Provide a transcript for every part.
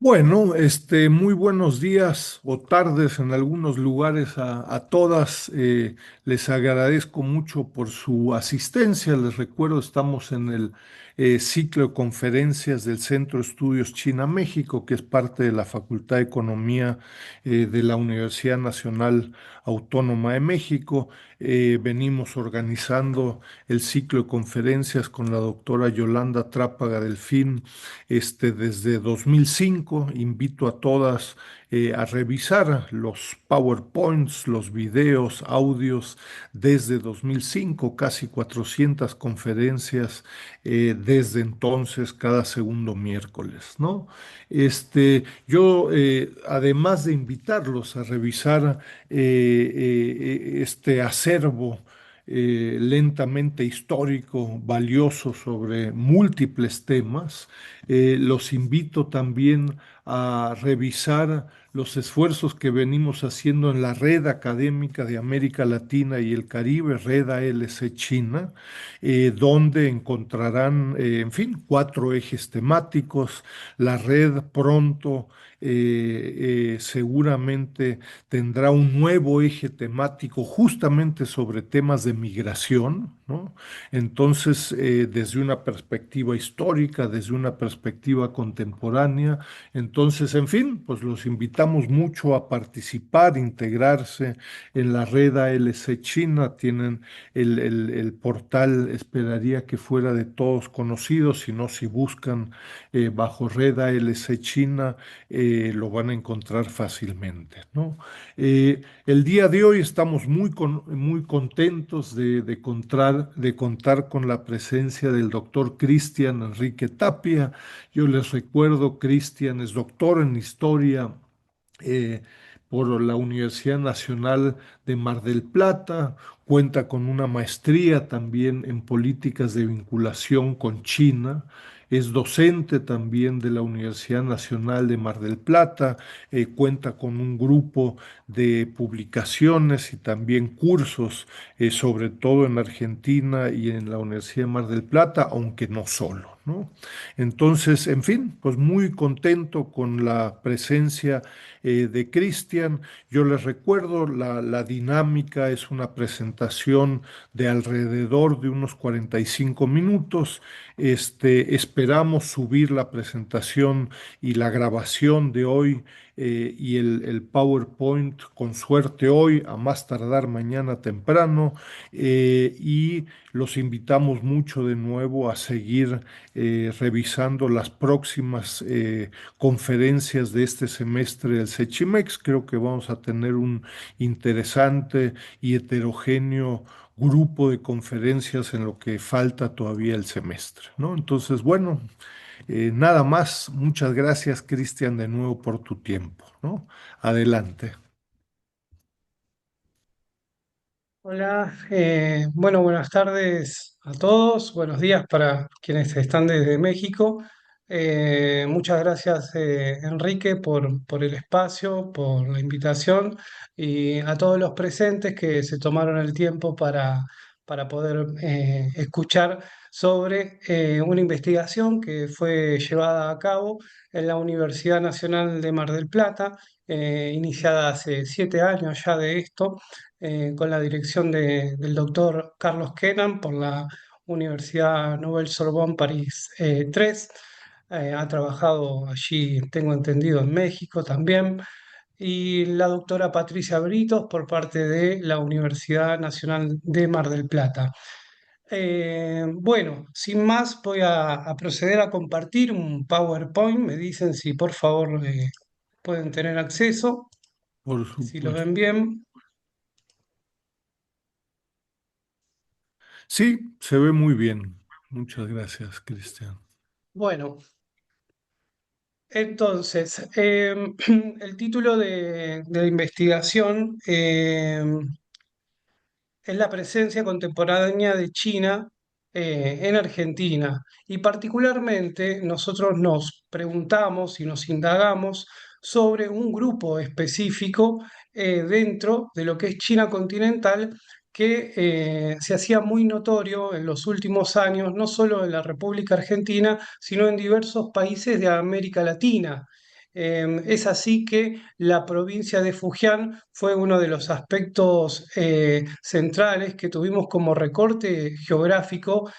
Bueno, muy buenos días o tardes en algunos lugares a todas. Les agradezco mucho por su asistencia. Les recuerdo, estamos en el ciclo de conferencias del Centro de Estudios China-México, que es parte de la Facultad de Economía de la Universidad Nacional Autónoma de México. Venimos organizando el ciclo de conferencias con la doctora Yolanda Trápaga Delfín desde 2005. Invito a todas a revisar los PowerPoints, los videos, audios desde 2005, casi 400 conferencias desde entonces, cada segundo miércoles, ¿no? Yo, además de invitarlos a revisar este acervo lentamente histórico, valioso sobre múltiples temas, los invito también a revisar los esfuerzos que venimos haciendo en la Red Académica de América Latina y el Caribe, Red ALC China, donde encontrarán, en fin, cuatro ejes temáticos. La red pronto seguramente tendrá un nuevo eje temático justamente sobre temas de migración, ¿no? Entonces, desde una perspectiva histórica, desde una perspectiva contemporánea, entonces, en fin, pues los invitamos mucho a participar, integrarse en la red ALC China. Tienen el portal, esperaría que fuera de todos conocidos, si no, si buscan bajo red ALC China, lo van a encontrar fácilmente, ¿no? El día de hoy estamos muy contentos de contar con la presencia del doctor Cristian Enrique Tapia. Yo les recuerdo, Cristian es doctor en historia eh, por la Universidad Nacional de Mar del Plata, cuenta con una maestría también en políticas de vinculación con China. Es docente también de la Universidad Nacional de Mar del Plata, cuenta con un grupo de publicaciones y también cursos, sobre todo en Argentina y en la Universidad de Mar del Plata, aunque no solo, ¿no? Entonces, en fin, pues muy contento con la presencia de Cristian. Yo les recuerdo, la dinámica es una presentación de alrededor de unos 45 minutos. Esperamos subir la presentación y la grabación de hoy y el PowerPoint con suerte hoy, a más tardar mañana temprano, y los invitamos mucho de nuevo a seguir revisando las próximas conferencias de este semestre del Sechimex. Creo que vamos a tener un interesante y heterogéneo grupo de conferencias en lo que falta todavía el semestre, ¿no? Entonces, bueno, nada más. Muchas gracias, Cristian, de nuevo por tu tiempo, ¿no? Adelante. Hola, bueno, buenas tardes a todos, buenos días para quienes están desde México. Muchas gracias, Enrique, por el espacio, por la invitación y a todos los presentes que se tomaron el tiempo para poder escuchar sobre una investigación que fue llevada a cabo en la Universidad Nacional de Mar del Plata, iniciada hace 7 años ya de esto con la dirección del doctor Carlos Kennan por la Universidad Nobel Sorbonne París 3. Ha trabajado allí, tengo entendido, en México también. Y la doctora Patricia Britos por parte de la Universidad Nacional de Mar del Plata. Bueno, sin más, voy a proceder a compartir un PowerPoint. Me dicen si por favor pueden tener acceso, Por si lo supuesto. ven bien. Sí, se ve muy bien. Muchas gracias, Cristian. Bueno, entonces, el título de la investigación es la presencia contemporánea de China en Argentina. Y particularmente nosotros nos preguntamos y nos indagamos sobre un grupo específico dentro de lo que es China continental que se hacía muy notorio en los últimos años, no solo en la República Argentina, sino en diversos países de América Latina. Es así que la provincia de Fujian fue uno de los aspectos centrales que tuvimos como recorte geográfico,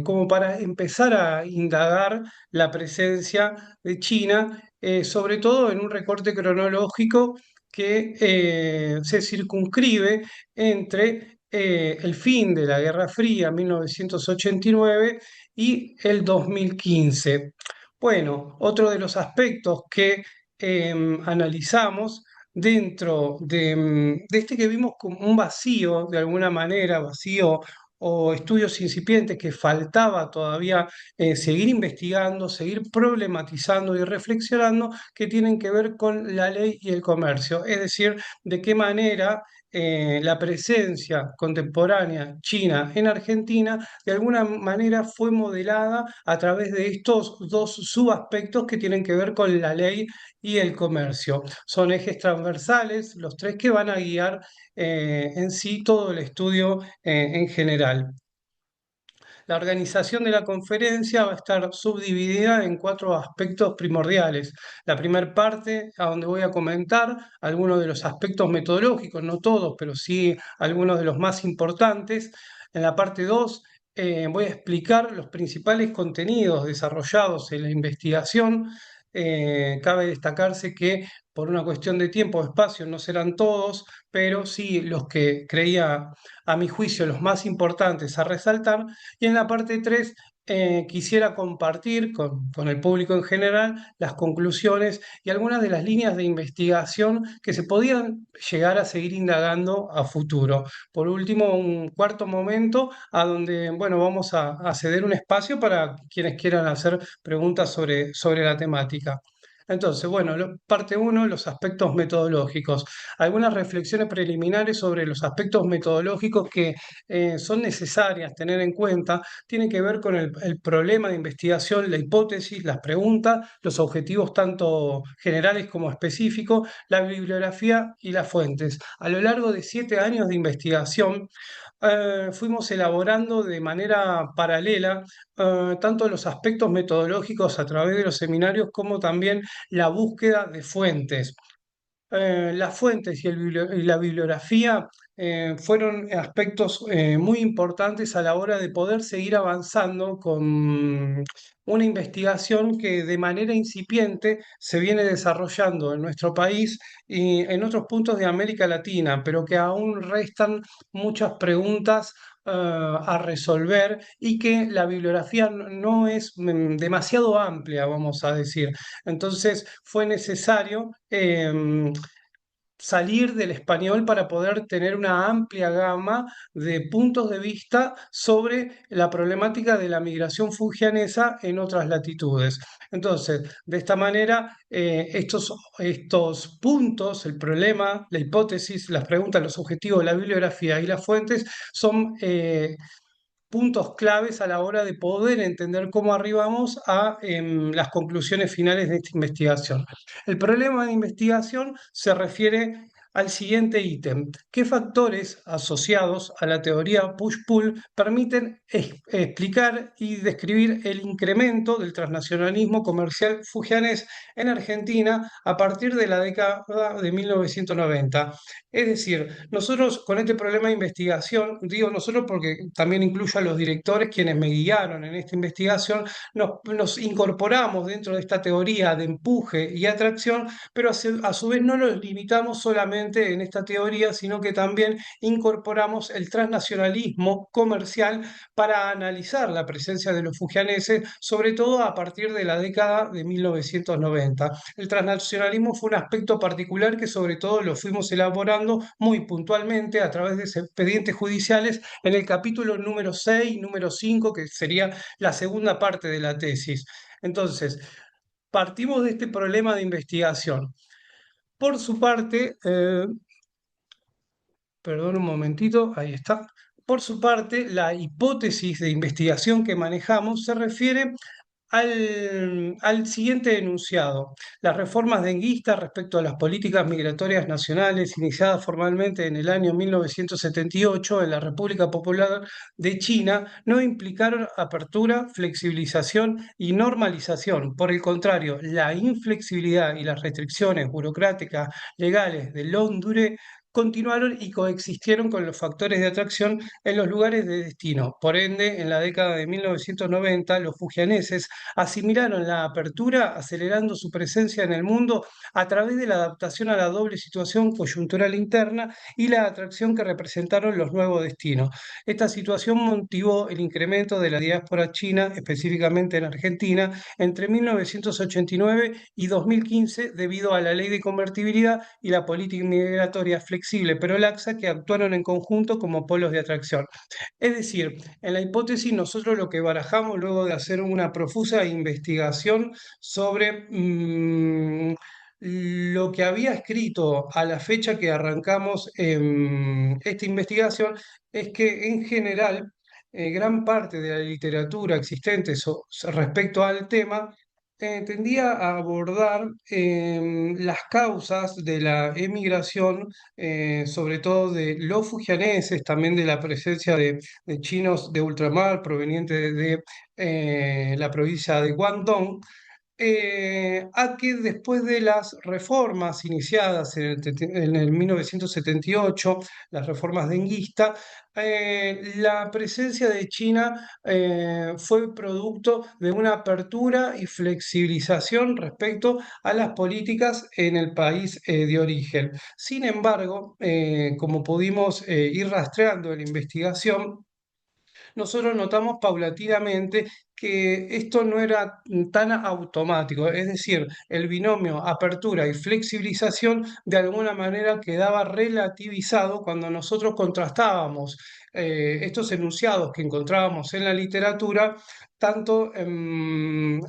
como para empezar a indagar la presencia de China, sobre todo en un recorte cronológico que se circunscribe entre el fin de la Guerra Fría, 1989, y el 2015. Bueno, otro de los aspectos que analizamos dentro de este que vimos como un vacío, de alguna manera, vacío o estudios incipientes que faltaba todavía seguir investigando, seguir problematizando y reflexionando, que tienen que ver con la ley y el comercio, es decir, de qué manera la presencia contemporánea china en Argentina de alguna manera fue modelada a través de estos dos subaspectos que tienen que ver con la ley y el comercio. Son ejes transversales, los tres que van a guiar en sí todo el estudio en general. La organización de la conferencia va a estar subdividida en cuatro aspectos primordiales. La primera parte, a donde voy a comentar algunos de los aspectos metodológicos, no todos, pero sí algunos de los más importantes. En la parte 2, voy a explicar los principales contenidos desarrollados en la investigación. Cabe destacarse que por una cuestión de tiempo o espacio no serán todos, pero sí los que creía, a mi juicio, los más importantes a resaltar. Y en la parte 3 quisiera compartir con el público en general las conclusiones y algunas de las líneas de investigación que se podían llegar a seguir indagando a futuro. Por último, un cuarto momento a donde, bueno, vamos a ceder un espacio para quienes quieran hacer preguntas sobre la temática. Entonces, bueno, parte uno, los aspectos metodológicos. Algunas reflexiones preliminares sobre los aspectos metodológicos que son necesarias tener en cuenta, tienen que ver con el problema de investigación, la hipótesis, las preguntas, los objetivos tanto generales como específicos, la bibliografía y las fuentes. A lo largo de 7 años de investigación, fuimos elaborando de manera paralela tanto los aspectos metodológicos a través de los seminarios como también la búsqueda de fuentes. Las fuentes y la bibliografía fueron aspectos muy importantes a la hora de poder seguir avanzando con una investigación que de manera incipiente se viene desarrollando en nuestro país y en otros puntos de América Latina, pero que aún restan muchas preguntas a resolver y que la bibliografía no es demasiado amplia, vamos a decir. Entonces fue necesario salir del español para poder tener una amplia gama de puntos de vista sobre la problemática de la migración fujianesa en otras latitudes. Entonces, de esta manera, estos puntos, el problema, la hipótesis, las preguntas, los objetivos, la bibliografía y las fuentes son puntos claves a la hora de poder entender cómo arribamos a las conclusiones finales de esta investigación. El problema de investigación se refiere al siguiente ítem. ¿Qué factores asociados a la teoría push-pull permiten explicar y describir el incremento del transnacionalismo comercial fujianés en Argentina a partir de la década de 1990? Es decir, nosotros con este problema de investigación, digo nosotros porque también incluyo a los directores quienes me guiaron en esta investigación, nos incorporamos dentro de esta teoría de empuje y atracción, pero a su vez no nos limitamos solamente en esta teoría, sino que también incorporamos el transnacionalismo comercial para analizar la presencia de los fujianeses, sobre todo a partir de la década de 1990. El transnacionalismo fue un aspecto particular que sobre todo lo fuimos elaborando muy puntualmente a través de expedientes judiciales en el capítulo número 6, número 5, que sería la segunda parte de la tesis. Entonces, partimos de este problema de investigación. Por su parte, perdón un momentito, ahí está. Por su parte, la hipótesis de investigación que manejamos se refiere al siguiente enunciado. Las reformas denguistas respecto a las políticas migratorias nacionales iniciadas formalmente en el año 1978 en la República Popular de China no implicaron apertura, flexibilización y normalización. Por el contrario, la inflexibilidad y las restricciones burocráticas legales de Londres continuaron y coexistieron con los factores de atracción en los lugares de destino. Por ende, en la década de 1990, los fujianeses asimilaron la apertura, acelerando su presencia en el mundo a través de la adaptación a la doble situación coyuntural interna y la atracción que representaron los nuevos destinos. Esta situación motivó el incremento de la diáspora china, específicamente en Argentina, entre 1989 y 2015 debido a la ley de convertibilidad y la política migratoria flexible pero laxa que actuaron en conjunto como polos de atracción. Es decir, en la hipótesis nosotros lo que barajamos luego de hacer una profusa investigación sobre lo que había escrito a la fecha que arrancamos esta investigación es que en general gran parte de la literatura existente respecto al tema tendía a abordar las causas de la emigración, sobre todo de los fujianeses, también de la presencia de chinos de ultramar provenientes de la provincia de Guangdong, a que después de las reformas iniciadas en el 1978, las reformas denguistas, la presencia de China fue producto de una apertura y flexibilización respecto a las políticas en el país de origen. Sin embargo, como pudimos ir rastreando en la investigación, nosotros notamos paulatinamente que esto no era tan automático, es decir, el binomio apertura y flexibilización de alguna manera quedaba relativizado cuando nosotros contrastábamos estos enunciados que encontrábamos en la literatura, tanto en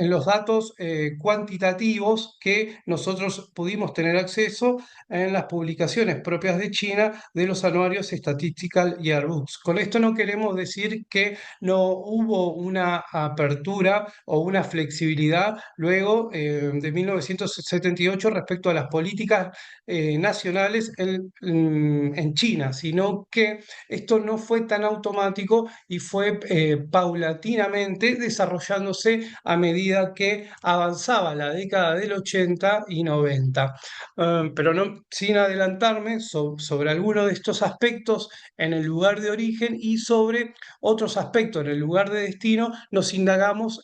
los datos cuantitativos que nosotros pudimos tener acceso en las publicaciones propias de China de los anuarios Statistical Yearbooks. Con esto no queremos decir que no hubo una apertura o una flexibilidad luego de 1978 respecto a las políticas nacionales en China, sino que esto no fue tan automático y fue paulatinamente desarrollándose a medida que avanzaba la década del 80 y 90. Pero no, sin adelantarme sobre algunos de estos aspectos en el lugar de origen y sobre otros aspectos en el lugar de destino, nos indagamos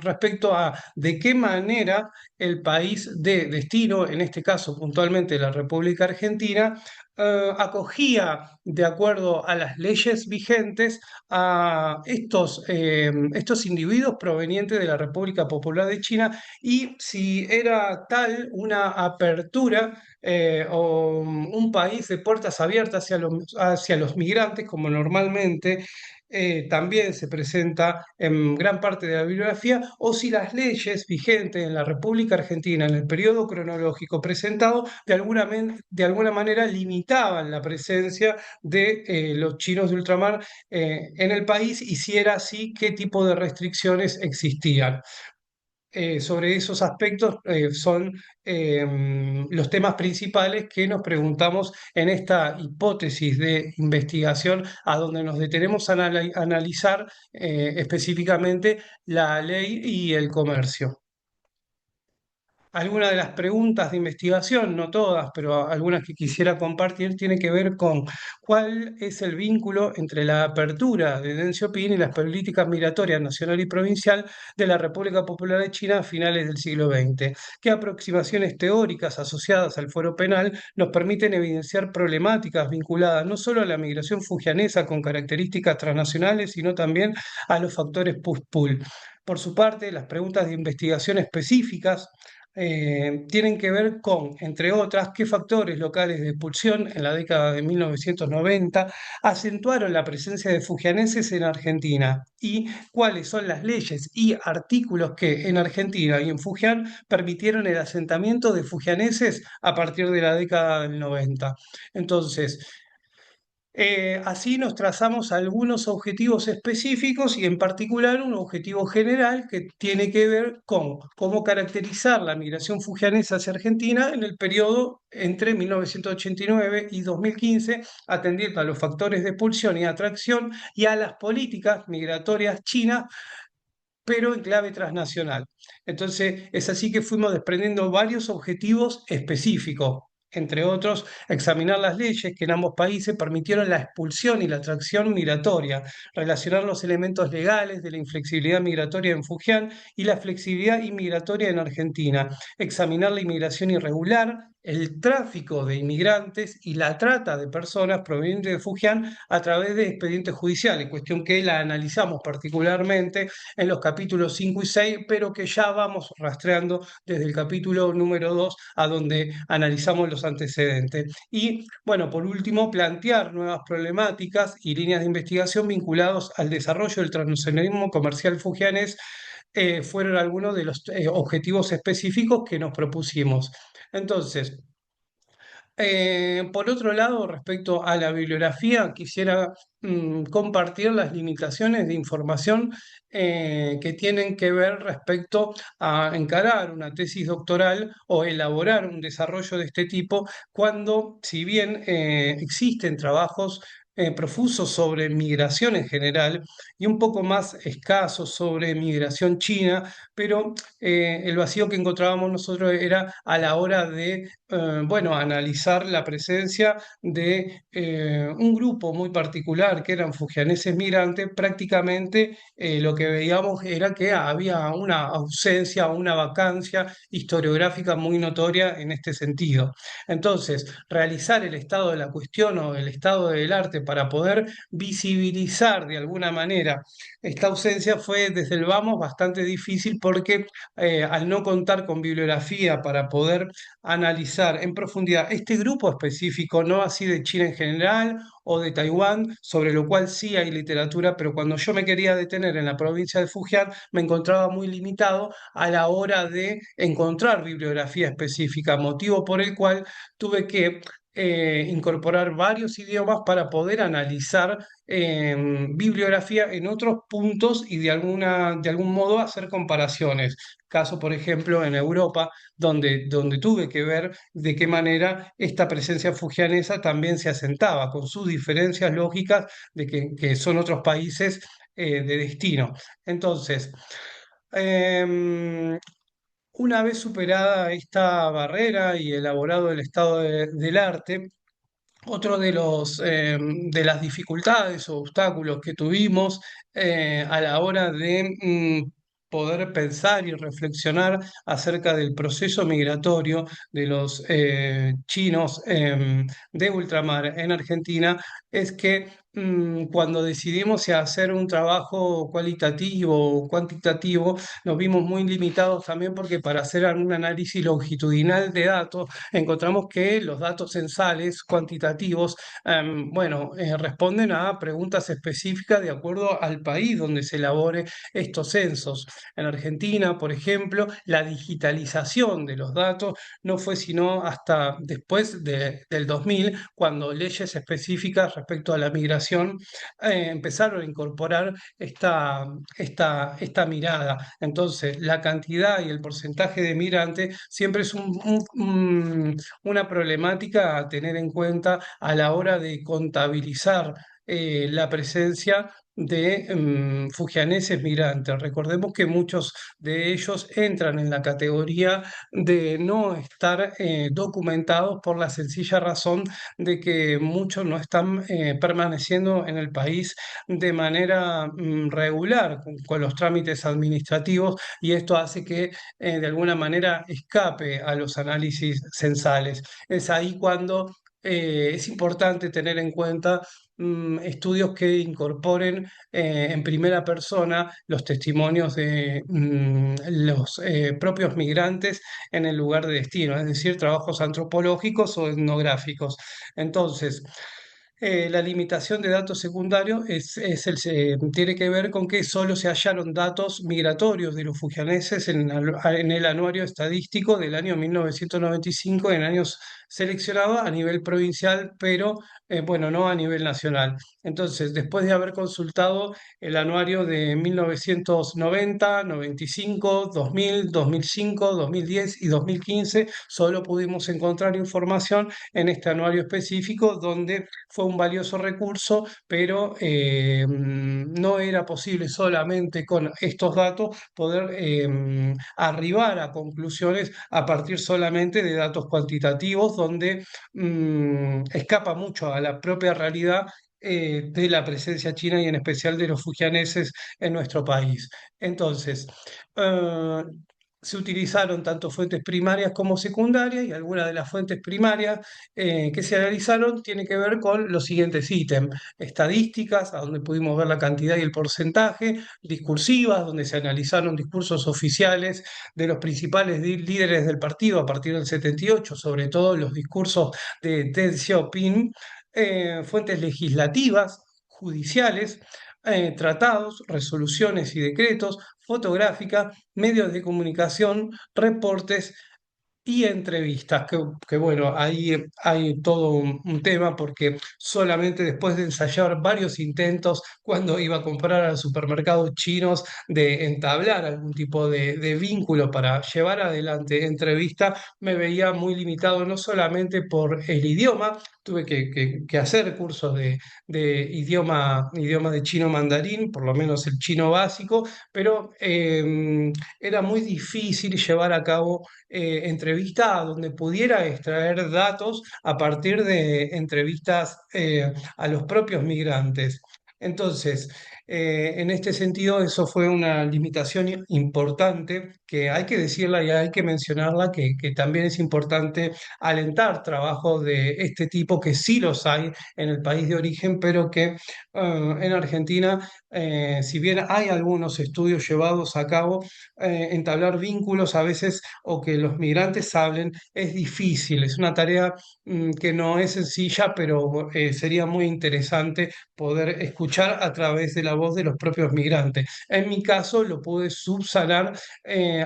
respecto a de qué manera el país de destino, en este caso puntualmente la República Argentina, acogía, de acuerdo a las leyes vigentes, a estos individuos provenientes de la República Popular de China y si era tal una apertura o un país de puertas abiertas hacia los migrantes, como normalmente también se presenta en gran parte de la bibliografía, o si las leyes vigentes en la República Argentina en el periodo cronológico presentado de alguna manera limitaban la presencia de los chinos de ultramar en el país y si era así, qué tipo de restricciones existían. Sobre esos aspectos son los temas principales que nos preguntamos en esta hipótesis de investigación, a donde nos detenemos a analizar específicamente la ley y el comercio. Algunas de las preguntas de investigación, no todas, pero algunas que quisiera compartir, tiene que ver con cuál es el vínculo entre la apertura de Deng Xiaoping y las políticas migratorias nacional y provincial de la República Popular de China a finales del siglo XX. ¿Qué aproximaciones teóricas asociadas al fuero penal nos permiten evidenciar problemáticas vinculadas no solo a la migración fujianesa con características transnacionales, sino también a los factores push-pull? Por su parte, las preguntas de investigación específicas tienen que ver con, entre otras, qué factores locales de expulsión en la década de 1990 acentuaron la presencia de fujianeses en Argentina y cuáles son las leyes y artículos que en Argentina y en Fujian permitieron el asentamiento de fujianeses a partir de la década del 90. Entonces, Así nos trazamos algunos objetivos específicos y en particular un objetivo general que tiene que ver con cómo caracterizar la migración fujianesa hacia Argentina en el periodo entre 1989 y 2015, atendiendo a los factores de expulsión y atracción y a las políticas migratorias chinas, pero en clave transnacional. Entonces, es así que fuimos desprendiendo varios objetivos específicos. Entre otros, examinar las leyes que en ambos países permitieron la expulsión y la atracción migratoria, relacionar los elementos legales de la inflexibilidad migratoria en Fujian y la flexibilidad inmigratoria en Argentina, examinar la inmigración irregular, el tráfico de inmigrantes y la trata de personas provenientes de Fujian a través de expedientes judiciales, cuestión que la analizamos particularmente en los capítulos 5 y 6, pero que ya vamos rastreando desde el capítulo número 2 a donde analizamos los antecedentes. Y bueno, por último, plantear nuevas problemáticas y líneas de investigación vinculados al desarrollo del transnacionalismo comercial fujianés, fueron algunos de los objetivos específicos que nos propusimos. Entonces, por otro lado, respecto a la bibliografía, quisiera compartir las limitaciones de información que tienen que ver respecto a encarar una tesis doctoral o elaborar un desarrollo de este tipo, cuando, si bien existen trabajos profusos sobre migración en general y un poco más escasos sobre migración china, pero el vacío que encontrábamos nosotros era a la hora de bueno, analizar la presencia de un grupo muy particular que eran fujianeses migrantes. Prácticamente lo que veíamos era que había una ausencia, una vacancia historiográfica muy notoria en este sentido. Entonces, realizar el estado de la cuestión o el estado del arte para poder visibilizar de alguna manera esta ausencia fue desde el vamos bastante difícil porque al no contar con bibliografía para poder analizar en profundidad este grupo específico, no así de China en general o de Taiwán, sobre lo cual sí hay literatura, pero cuando yo me quería detener en la provincia de Fujian, me encontraba muy limitado a la hora de encontrar bibliografía específica, motivo por el cual tuve que incorporar varios idiomas para poder analizar bibliografía en otros puntos y de algún modo hacer comparaciones. Caso, por ejemplo, en Europa, donde tuve que ver de qué manera esta presencia fujianesa también se asentaba, con sus diferencias lógicas de que son otros países de destino. Entonces, em, una vez superada esta barrera y elaborado el estado del arte, otro de las dificultades o obstáculos que tuvimos a la hora de poder pensar y reflexionar acerca del proceso migratorio de los chinos de ultramar en Argentina es que cuando decidimos si hacer un trabajo cualitativo o cuantitativo, nos vimos muy limitados también porque para hacer un análisis longitudinal de datos, encontramos que los datos censales cuantitativos, bueno, responden a preguntas específicas de acuerdo al país donde se elabore estos censos. En Argentina, por ejemplo, la digitalización de los datos no fue sino hasta después del 2000, cuando leyes específicas respecto a la migración empezaron a incorporar esta mirada. Entonces, la cantidad y el porcentaje de migrantes siempre es una problemática a tener en cuenta a la hora de contabilizar la presencia de fujianeses migrantes. Recordemos que muchos de ellos entran en la categoría de no estar documentados por la sencilla razón de que muchos no están permaneciendo en el país de manera regular con los trámites administrativos, y esto hace que de alguna manera escape a los análisis censales. Es ahí cuando es importante tener en cuenta estudios que incorporen en primera persona los testimonios de los propios migrantes en el lugar de destino, es decir, trabajos antropológicos o etnográficos. Entonces, La limitación de datos secundarios tiene que ver con que solo se hallaron datos migratorios de los fujianeses en el anuario estadístico del año 1995, en años seleccionados a nivel provincial, pero bueno, no a nivel nacional. Entonces, después de haber consultado el anuario de 1990, 95, 2000, 2005, 2010 y 2015, solo pudimos encontrar información en este anuario específico donde fue un valioso recurso, pero no era posible solamente con estos datos poder arribar a conclusiones a partir solamente de datos cuantitativos, donde escapa mucho a la propia realidad de la presencia china y en especial de los fujianeses en nuestro país. Entonces, eh, se utilizaron tanto fuentes primarias como secundarias y algunas de las fuentes primarias que se analizaron tienen que ver con los siguientes ítems: estadísticas, a donde pudimos ver la cantidad y el porcentaje; discursivas, donde se analizaron discursos oficiales de los principales líderes del partido a partir del 78, sobre todo los discursos de Deng Xiaoping; fuentes legislativas, judiciales, tratados, resoluciones y decretos; fotográficas, medios de comunicación, reportes y entrevistas, que bueno, ahí hay todo un tema, porque solamente después de ensayar varios intentos cuando iba a comprar a supermercados chinos de entablar algún tipo de vínculo para llevar adelante entrevista, me veía muy limitado no solamente por el idioma. Tuve que hacer cursos de idioma de chino mandarín, por lo menos el chino básico, pero era muy difícil llevar a cabo entrevista donde pudiera extraer datos a partir de entrevistas a los propios migrantes. Entonces, en este sentido, eso fue una limitación importante que hay que decirla y hay que mencionarla, que también es importante alentar trabajos de este tipo, que sí los hay en el país de origen, pero que en Argentina, si bien hay algunos estudios llevados a cabo, entablar vínculos a veces o que los migrantes hablen es difícil, es una tarea que no es sencilla, pero sería muy interesante poder escuchar a través de la voz de los propios migrantes. En mi caso lo pude subsanar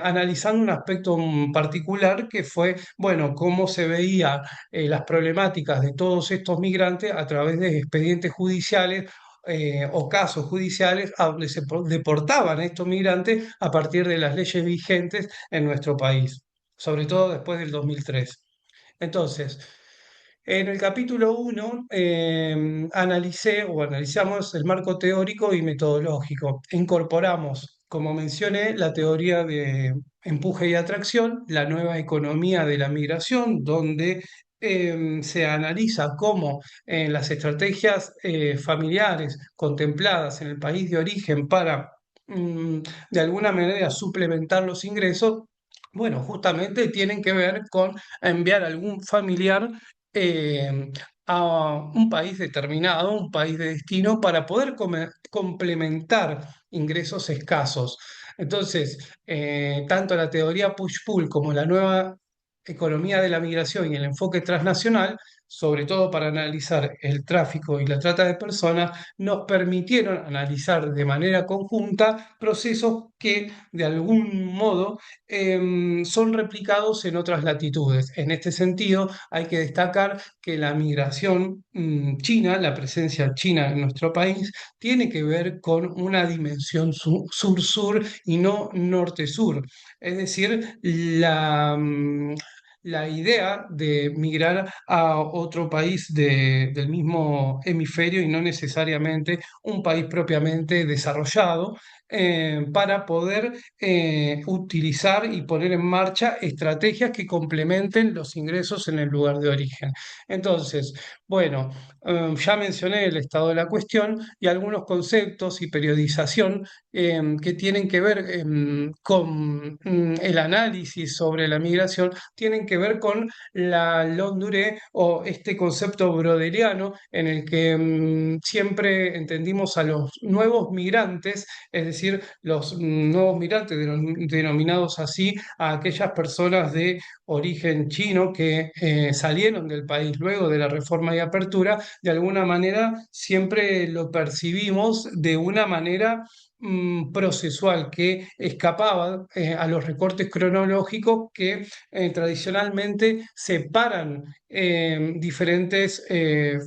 analizando un aspecto particular, que fue, bueno, cómo se veía las problemáticas de todos estos migrantes a través de expedientes judiciales o casos judiciales a donde se deportaban a estos migrantes a partir de las leyes vigentes en nuestro país, sobre todo después del 2003. Entonces, en el capítulo 1 analicé o analizamos el marco teórico y metodológico. Incorporamos, como mencioné, la teoría de empuje y atracción, la nueva economía de la migración, donde se analiza cómo las estrategias familiares contempladas en el país de origen para, de alguna manera, suplementar los ingresos, bueno, justamente tienen que ver con enviar algún familiar eh, a un país determinado, un país de destino, para poder complementar ingresos escasos. Entonces, tanto la teoría push-pull como la nueva economía de la migración y el enfoque transnacional, sobre todo para analizar el tráfico y la trata de personas, nos permitieron analizar de manera conjunta procesos que de algún modo son replicados en otras latitudes. En este sentido, hay que destacar que la migración china, la presencia china en nuestro país, tiene que ver con una dimensión sur-sur y no norte-sur. Es decir, la idea de migrar a otro país del mismo hemisferio y no necesariamente un país propiamente desarrollado, para poder utilizar y poner en marcha estrategias que complementen los ingresos en el lugar de origen. Entonces, bueno, ya mencioné el estado de la cuestión y algunos conceptos y periodización que tienen que ver con el análisis sobre la migración, tienen que ver con la longue durée o este concepto broderiano en el que siempre entendimos a los nuevos migrantes, es decir, decir, los nuevos migrantes, denominados así a aquellas personas de origen chino que salieron del país luego de la reforma y apertura, de alguna manera siempre lo percibimos de una manera procesual que escapaba a los recortes cronológicos que tradicionalmente separan diferentes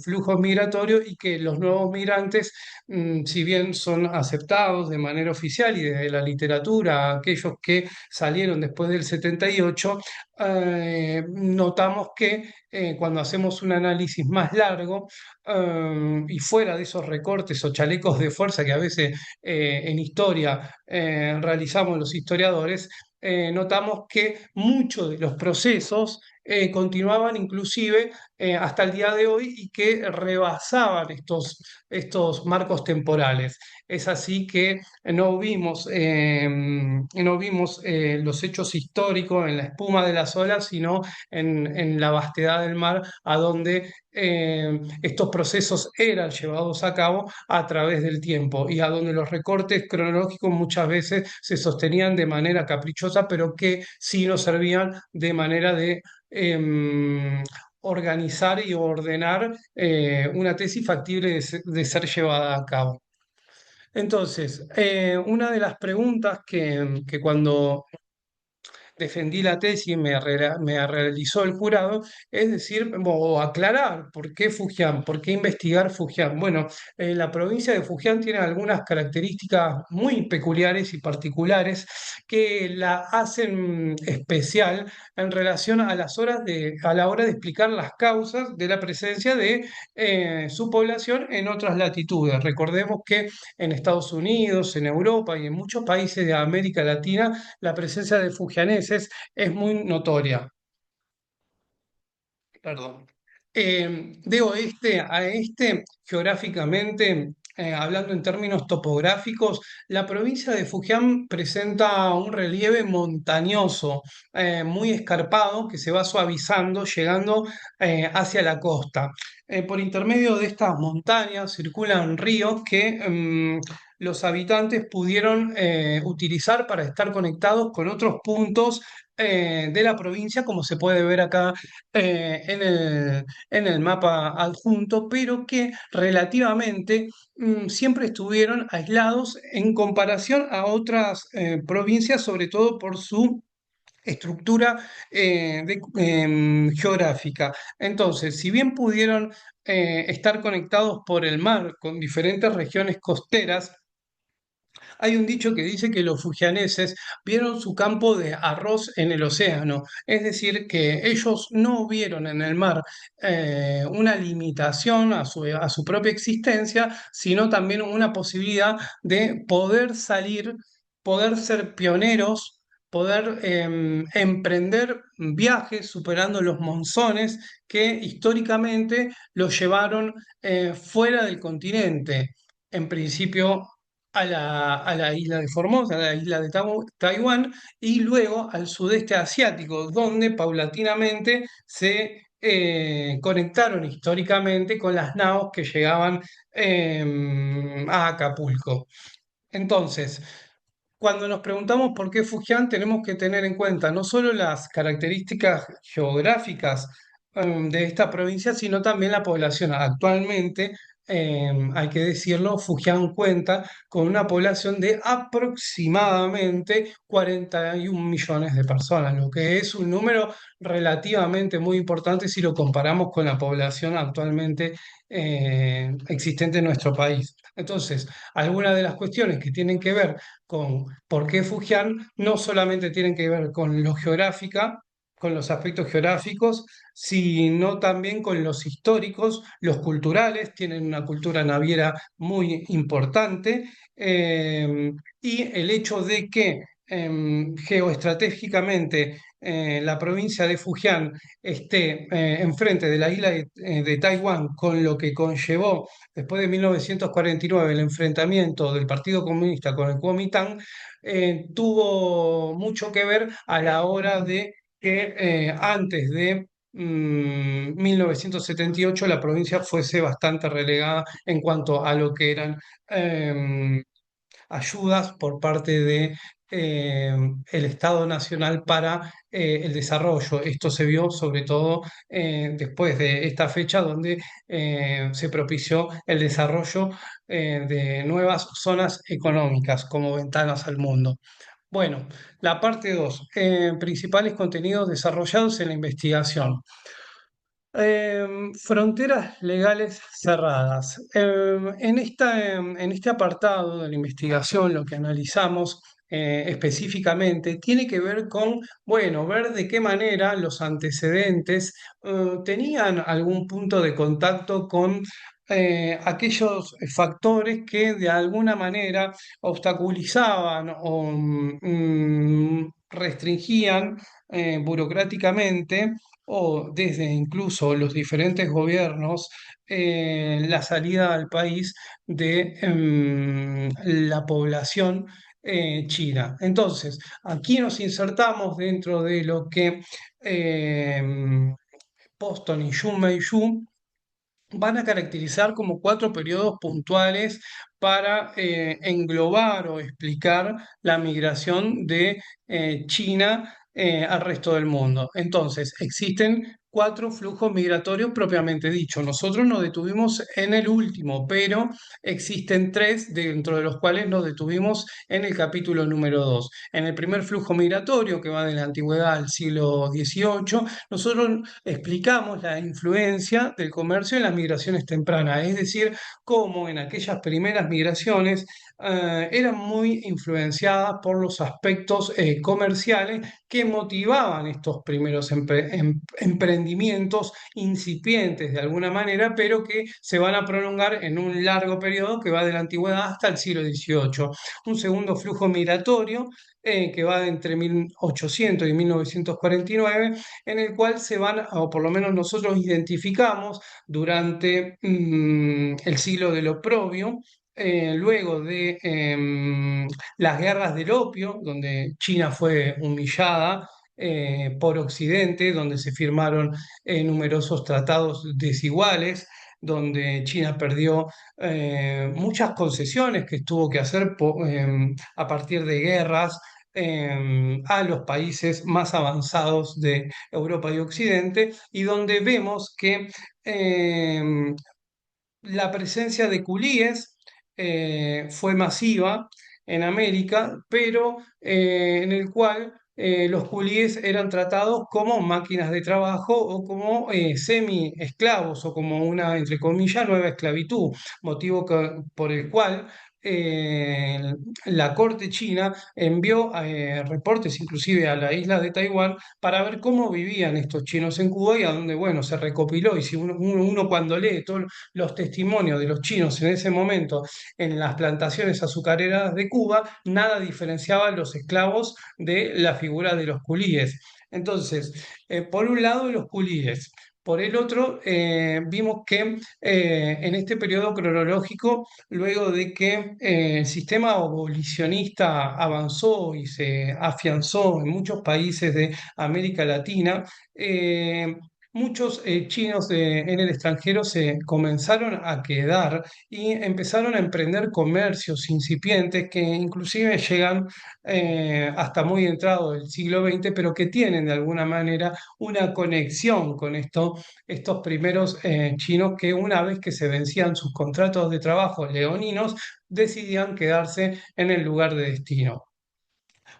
flujos migratorios y que los nuevos migrantes, si bien son aceptados de manera oficial y desde la literatura, aquellos que salieron después del 78, notamos que cuando hacemos un análisis más largo y fuera de esos recortes o chalecos de fuerza que a veces en historia realizamos los historiadores, notamos que muchos de los procesos continuaban inclusive hasta el día de hoy y que rebasaban estos marcos temporales. Es así que no vimos los hechos históricos en la espuma de las olas, sino en la vastedad del mar, a donde estos procesos eran llevados a cabo a través del tiempo y a donde los recortes cronológicos muchas veces se sostenían de manera caprichosa, pero que sí nos servían de manera de organizar y ordenar una tesis factible de ser llevada a cabo. Entonces, una de las preguntas que cuando defendí la tesis y me realizó el jurado, es decir, o aclarar por qué Fujian, por qué investigar Fujian. Bueno, la provincia de Fujian tiene algunas características muy peculiares y particulares que la hacen especial en relación a a la hora de explicar las causas de la presencia de su población en otras latitudes. Recordemos que en Estados Unidos, en Europa y en muchos países de América Latina, la presencia de fujianeses es muy notoria. Perdón. De oeste a este, geográficamente, hablando en términos topográficos, la provincia de Fujian presenta un relieve montañoso, muy escarpado, que se va suavizando, llegando hacia la costa. Por intermedio de estas montañas circulan ríos que los habitantes pudieron utilizar para estar conectados con otros puntos de la provincia, como se puede ver acá en el mapa adjunto, pero que relativamente siempre estuvieron aislados en comparación a otras provincias, sobre todo por su estructura geográfica. Entonces, si bien pudieron estar conectados por el mar con diferentes regiones costeras, hay un dicho que dice que los fujianeses vieron su campo de arroz en el océano, es decir, que ellos no vieron en el mar una limitación a su propia existencia, sino también una posibilidad de poder salir, poder ser pioneros, poder emprender viajes superando los monzones que históricamente los llevaron fuera del continente. En principio a la isla de Formosa, a la isla de Taiwán, y luego al sudeste asiático, donde paulatinamente se conectaron históricamente con las naos que llegaban a Acapulco. Entonces, cuando nos preguntamos por qué Fujian, tenemos que tener en cuenta no solo las características geográficas de esta provincia, sino también la población. Actualmente, hay que decirlo, Fujian cuenta con una población de aproximadamente 41 millones de personas, lo que es un número relativamente muy importante si lo comparamos con la población actualmente existente en nuestro país. Entonces, algunas de las cuestiones que tienen que ver con por qué Fujian no solamente tienen que ver con lo geográfica, con los aspectos geográficos, sino también con los históricos, los culturales, tienen una cultura naviera muy importante, y el hecho de que geoestratégicamente la provincia de Fujian esté enfrente de la isla de Taiwán, con lo que conllevó después de 1949 el enfrentamiento del Partido Comunista con el Kuomintang, tuvo mucho que ver a la hora de que antes de 1978 la provincia fuese bastante relegada en cuanto a lo que eran ayudas por parte de el Estado Nacional para el desarrollo. Esto se vio sobre todo después de esta fecha donde se propició el desarrollo de nuevas zonas económicas como ventanas al mundo. Bueno, la parte 2, principales contenidos desarrollados en la investigación. Fronteras legales cerradas. En este apartado de la investigación, lo que analizamos específicamente tiene que ver con, bueno, ver de qué manera los antecedentes tenían algún punto de contacto con aquellos factores que de alguna manera obstaculizaban o restringían burocráticamente o desde incluso los diferentes gobiernos la salida al país de la población china. Entonces, aquí nos insertamos dentro de lo que Poston y Xu Meishu van a caracterizar como cuatro periodos puntuales para englobar o explicar la migración de China al resto del mundo. Entonces, existen cuatro flujos migratorios propiamente dicho. Nosotros nos detuvimos en el último, pero existen tres dentro de los cuales nos detuvimos en el capítulo número 2. En el primer flujo migratorio, que va de la antigüedad al siglo XVIII, nosotros explicamos la influencia del comercio en las migraciones tempranas, es decir, cómo en aquellas primeras migraciones eran muy influenciadas por los aspectos comerciales que motivaban estos primeros emprendimientos incipientes de alguna manera, pero que se van a prolongar en un largo periodo que va de la antigüedad hasta el siglo XVIII. Un segundo flujo migratorio que va entre 1800 y 1949, en el cual se van, o por lo menos nosotros identificamos durante el siglo del oprobio, luego de las guerras del opio, donde China fue humillada por Occidente, donde se firmaron numerosos tratados desiguales, donde China perdió muchas concesiones que tuvo que hacer a partir de guerras a los países más avanzados de Europa y Occidente, y donde vemos que la presencia de culíes fue masiva en América, pero en el cual los culíes eran tratados como máquinas de trabajo o como semi-esclavos o como una, entre comillas, nueva esclavitud, motivo por el cual eh, la corte china envió reportes inclusive a la isla de Taiwán para ver cómo vivían estos chinos en Cuba y a donde, bueno, se recopiló. Y si uno cuando lee todos los testimonios de los chinos en ese momento en las plantaciones azucareras de Cuba, nada diferenciaba a los esclavos de la figura de los culíes. Entonces, por un lado, los culíes. Por el otro, vimos que en este periodo cronológico, luego de que el sistema abolicionista avanzó y se afianzó en muchos países de América Latina, muchos chinos en el extranjero se comenzaron a quedar y empezaron a emprender comercios incipientes que inclusive llegan hasta muy entrado el siglo XX, pero que tienen de alguna manera una conexión con estos primeros chinos que una vez que se vencían sus contratos de trabajo leoninos, decidían quedarse en el lugar de destino.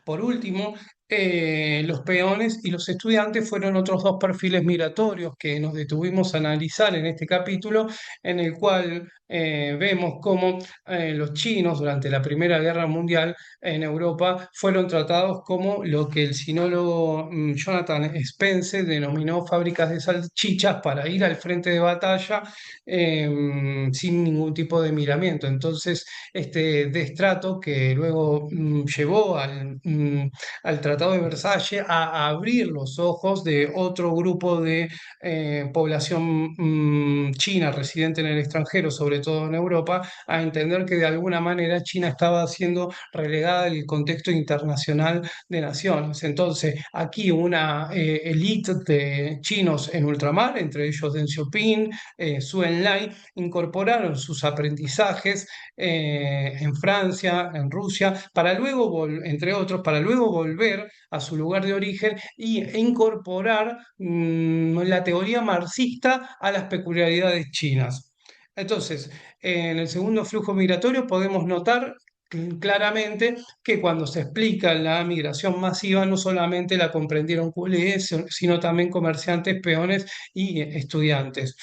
Por último, los peones y los estudiantes fueron otros dos perfiles migratorios que nos detuvimos a analizar en este capítulo, en el cual vemos cómo los chinos durante la Primera Guerra Mundial en Europa fueron tratados como lo que el sinólogo Jonathan Spence denominó fábricas de salchichas para ir al frente de batalla sin ningún tipo de miramiento. Entonces, este destrato que luego llevó al Tratado de Versalles a abrir los ojos de otro grupo de población china residente en el extranjero, sobre todo en Europa, a entender que de alguna manera China estaba siendo relegada del contexto internacional de naciones. Entonces, aquí una élite de chinos en ultramar, entre ellos Deng Xiaoping, Zhou Enlai, incorporaron sus aprendizajes en Francia, en Rusia, para luego, entre otros, para luego volver a su lugar de origen e incorporar la teoría marxista a las peculiaridades chinas. Entonces, en el segundo flujo migratorio podemos notar claramente que cuando se explica la migración masiva, no solamente la comprendieron culés, sino también comerciantes, peones y estudiantes.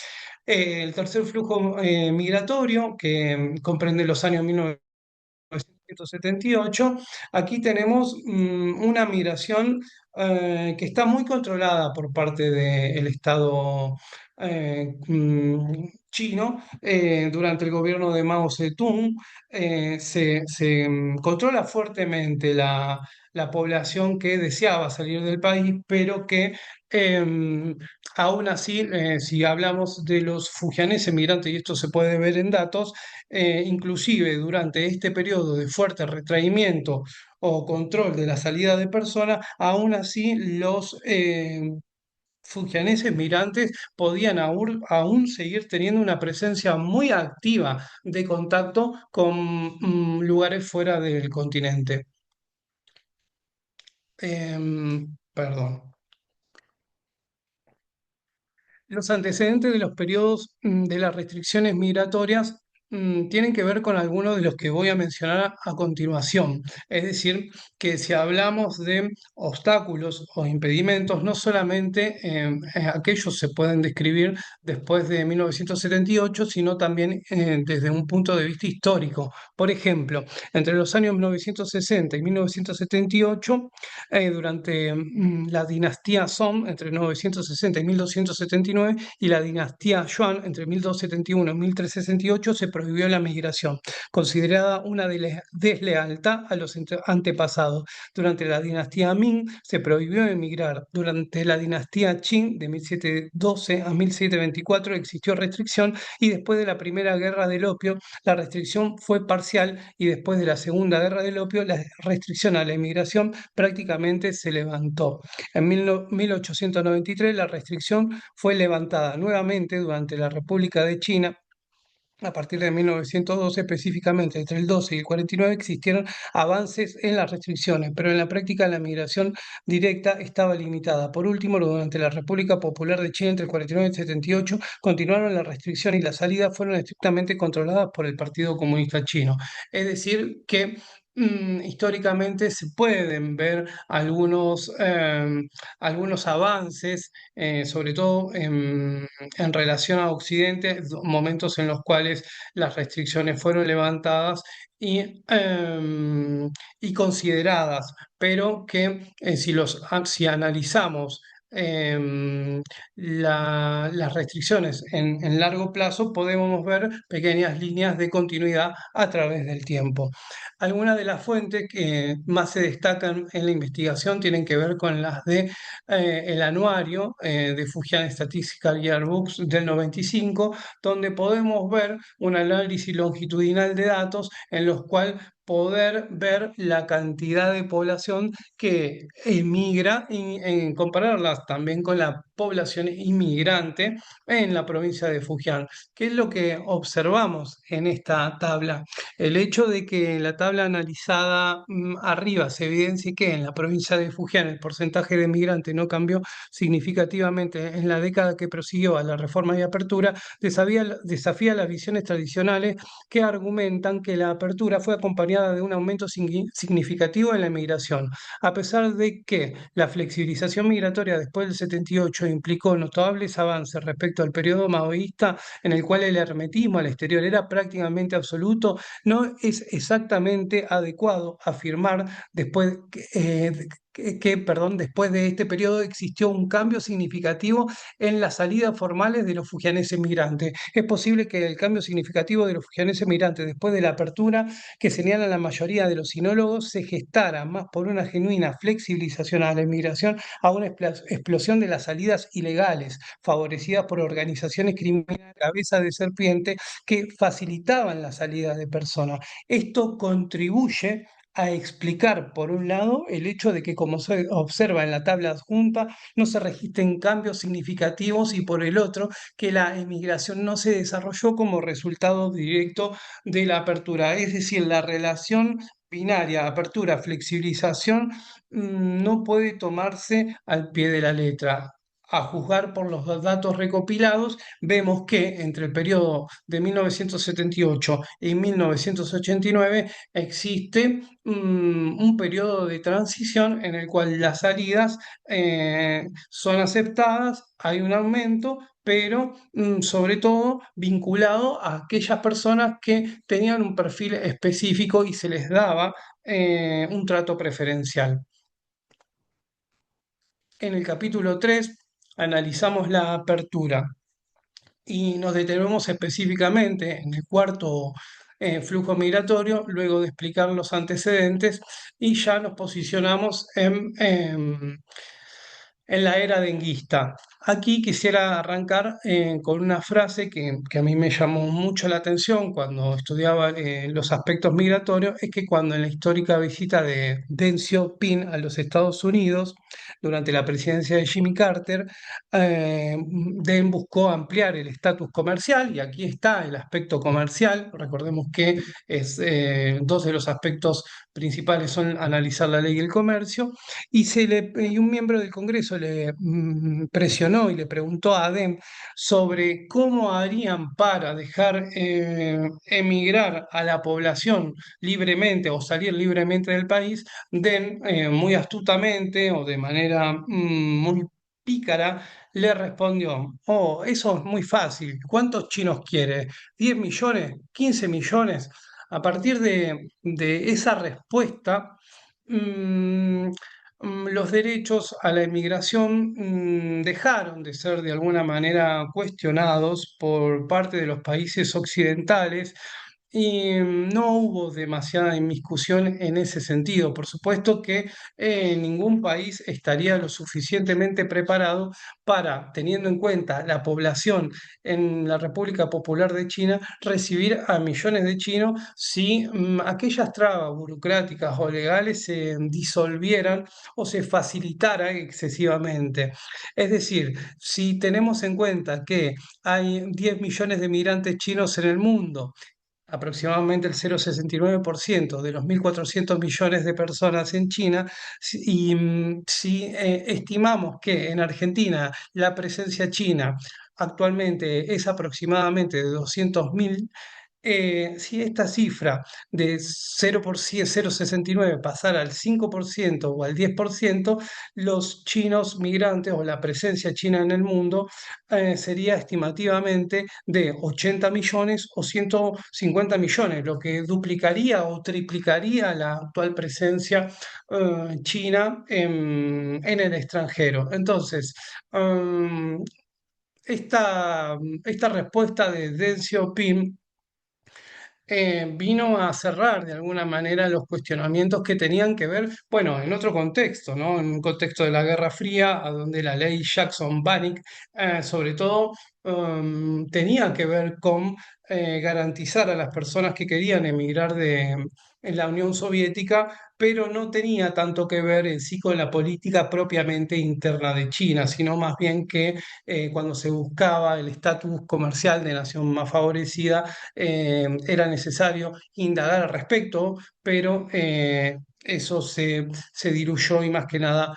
El tercer flujo migratorio, que comprende los años 1978. Aquí tenemos una migración que está muy controlada por parte del Estado chino. Durante el gobierno de Mao Zedong se controla fuertemente la población que deseaba salir del país, pero que em, aún así, si hablamos de los fujianeses migrantes, y esto se puede ver en datos, inclusive durante este periodo de fuerte retraimiento o control de la salida de personas, aún así los fujianeses migrantes podían aún seguir teniendo una presencia muy activa de contacto con lugares fuera del continente. Perdón. Los antecedentes de los periodos de las restricciones migratorias tienen que ver con algunos de los que voy a mencionar a continuación. Es decir, que si hablamos de obstáculos o impedimentos, no solamente aquellos se pueden describir después de 1978, sino también desde un punto de vista histórico. Por ejemplo, entre los años 1960 y 1978, durante la dinastía Song, entre 960 y 1279, y la dinastía Yuan, entre 1271 y 1368, se prohibió la migración, considerada una deslealtad a los antepasados. Durante la dinastía Ming se prohibió emigrar. Durante la dinastía Qing, de 1712 a 1724, existió restricción, y después de la Primera Guerra del Opio, la restricción fue parcial, y después de la Segunda Guerra del Opio, la restricción a la inmigración prácticamente se levantó. En 1893 la restricción fue levantada nuevamente durante la República de China. A partir de 1912, específicamente entre el 12 y el 49, existieron avances en las restricciones, pero en la práctica la migración directa estaba limitada. Por último, durante la República Popular de China, entre el 49 y el 78, continuaron las restricciones y las salidas fueron estrictamente controladas por el Partido Comunista Chino. Es decir, que históricamente se pueden ver algunos avances, sobre todo en relación a Occidente, momentos en los cuales las restricciones fueron levantadas y consideradas, pero que si analizamos las restricciones en largo plazo, podemos ver pequeñas líneas de continuidad a través del tiempo. Algunas de las fuentes que más se destacan en la investigación tienen que ver con las de el anuario de Fujian Statistical Yearbooks del 95, donde podemos ver un análisis longitudinal de datos en los cuales poder ver la cantidad de población que emigra y compararlas también con la población inmigrante en la provincia de Fujian. ¿Qué es lo que observamos en esta tabla? El hecho de que en la tabla analizada arriba se evidencie que en la provincia de Fujian el porcentaje de migrantes no cambió significativamente en la década que prosiguió a la reforma y apertura, desafía las visiones tradicionales que argumentan que la apertura fue acompañada de un aumento significativo en la migración, a pesar de que la flexibilización migratoria después del 78 implicó notables avances respecto al periodo maoísta, en el cual el hermetismo al exterior era prácticamente absoluto. No es exactamente adecuado afirmar después perdón, después de este periodo existió un cambio significativo en las salidas formales de los fujianeses migrantes. Es posible que el cambio significativo de los fujianeses migrantes después de la apertura que señalan la mayoría de los sinólogos se gestara más por una genuina flexibilización a la inmigración a una explosión de las salidas ilegales, favorecidas por organizaciones criminales cabeza de serpiente que facilitaban la salida de personas. Esto contribuye a explicar, por un lado, el hecho de que, como se observa en la tabla adjunta, no se registren cambios significativos y por el otro, que la emigración no se desarrolló como resultado directo de la apertura. Es decir, la relación binaria, apertura, flexibilización, no puede tomarse al pie de la letra. A juzgar por los datos recopilados, vemos que entre el periodo de 1978 y 1989 existe un periodo de transición en el cual las salidas son aceptadas, hay un aumento, pero sobre todo vinculado a aquellas personas que tenían un perfil específico y se les daba un trato preferencial. En el capítulo 3 analizamos la apertura y nos detenemos específicamente en el cuarto flujo migratorio, luego de explicar los antecedentes, y ya nos posicionamos en la era denguista. Aquí quisiera arrancar con una frase que a mí me llamó mucho la atención cuando estudiaba los aspectos migratorios, es que cuando en la histórica visita de Deng Xiaoping a los Estados Unidos, durante la presidencia de Jimmy Carter, Deng buscó ampliar el estatus comercial, y aquí está el aspecto comercial. Recordemos que dos de los aspectos principales son analizar la ley y el comercio, y un miembro del Congreso le presionó y le preguntó a Adem sobre cómo harían para dejar emigrar a la población libremente o salir libremente del país. Dem, muy astutamente o de manera muy pícara, le respondió: oh, eso es muy fácil. ¿Cuántos chinos quiere? ¿10 millones? ¿15 millones? A partir de esa respuesta, mm, los derechos a la inmigración dejaron de ser de alguna manera cuestionados por parte de los países occidentales, y no hubo demasiada inmiscusión en ese sentido. Por supuesto que ningún país estaría lo suficientemente preparado para, teniendo en cuenta la población en la República Popular de China, recibir a millones de chinos si aquellas trabas burocráticas o legales se disolvieran o se facilitara excesivamente. Es decir, si tenemos en cuenta que hay 10 millones de migrantes chinos en el mundo, aproximadamente el 0,69% de los 1.400 millones de personas en China, si estimamos que en Argentina la presencia china actualmente es aproximadamente de 200.000, si esta cifra de 0%, 0,69 pasara al 5% o al 10%, los chinos migrantes o la presencia china en el mundo sería estimativamente de 80 millones o 150 millones, lo que duplicaría o triplicaría la actual presencia china en el extranjero. Entonces, esta respuesta de Deng Xiaoping vino a cerrar de alguna manera los cuestionamientos que tenían que ver, bueno, en otro contexto, ¿no? En un contexto de la Guerra Fría, a donde la ley Jackson-Vanik, sobre todo, tenía que ver con garantizar a las personas que querían emigrar en la Unión Soviética, pero no tenía tanto que ver en sí con la política propiamente interna de China, sino más bien que cuando se buscaba el estatus comercial de nación más favorecida, era necesario indagar al respecto, pero eso se diluyó y más que nada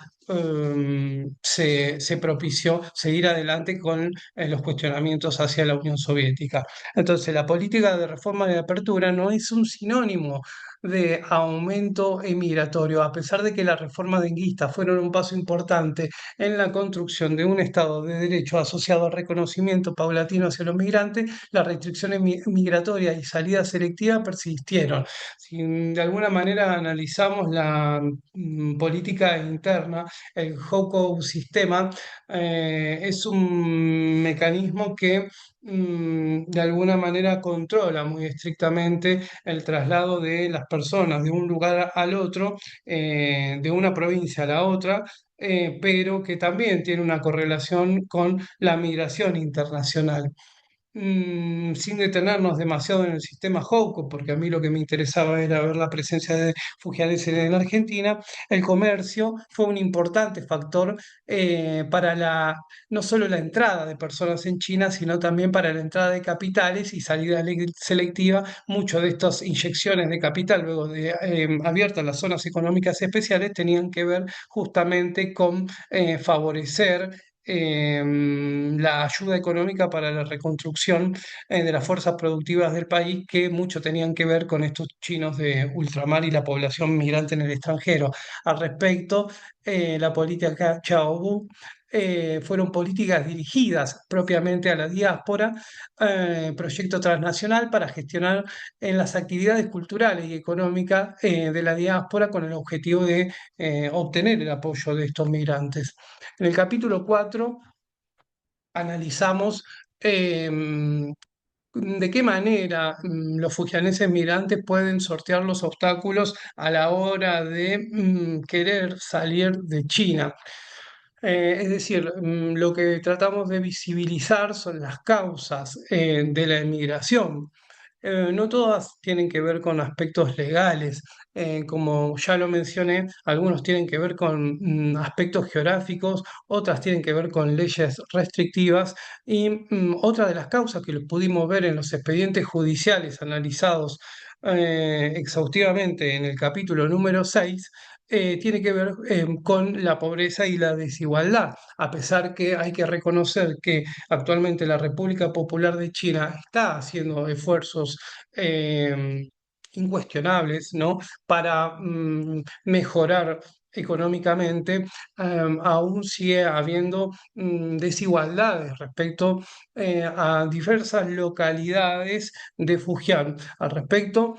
se propició seguir adelante con los cuestionamientos hacia la Unión Soviética. Entonces, la política de reforma y de apertura no es un sinónimo de aumento emigratorio. A pesar de que las reformas denguistas fueron un paso importante en la construcción de un Estado de Derecho asociado al reconocimiento paulatino hacia los migrantes, las restricciones migratorias y salida selectiva persistieron. Si de alguna manera analizamos la política interna, el JOCO sistema es un mecanismo que de alguna manera controla muy estrictamente el traslado de las personas de un lugar al otro, de una provincia a la otra, pero que también tiene una correlación con la migración internacional. Sin detenernos demasiado en el sistema Jouco, porque a mí lo que me interesaba era ver la presencia de fujianeses en la Argentina, el comercio fue un importante factor para no solo la entrada de personas en China, sino también para la entrada de capitales y salida selectiva. Muchas de estas inyecciones de capital, luego de abiertas las zonas económicas especiales, tenían que ver justamente con favorecer la ayuda económica para la reconstrucción de las fuerzas productivas del país, que mucho tenían que ver con estos chinos de ultramar y la población migrante en el extranjero. Al respecto, la política Chao fueron políticas dirigidas propiamente a la diáspora, proyecto transnacional para gestionar en las actividades culturales y económicas de la diáspora con el objetivo de obtener el apoyo de estos migrantes. En el capítulo 4 analizamos de qué manera los fujianeses migrantes pueden sortear los obstáculos a la hora de querer salir de China. Es decir, lo que tratamos de visibilizar son las causas de la emigración. No todas tienen que ver con aspectos legales, como ya lo mencioné, algunos tienen que ver con aspectos geográficos, otras tienen que ver con leyes restrictivas y otra de las causas que lo pudimos ver en los expedientes judiciales analizados exhaustivamente en el capítulo número 6 tiene que ver con la pobreza y la desigualdad, a pesar que hay que reconocer que actualmente la República Popular de China está haciendo esfuerzos incuestionables, ¿no? Para mejorar económicamente, aún sigue habiendo desigualdades respecto a diversas localidades de Fujian. Al respecto,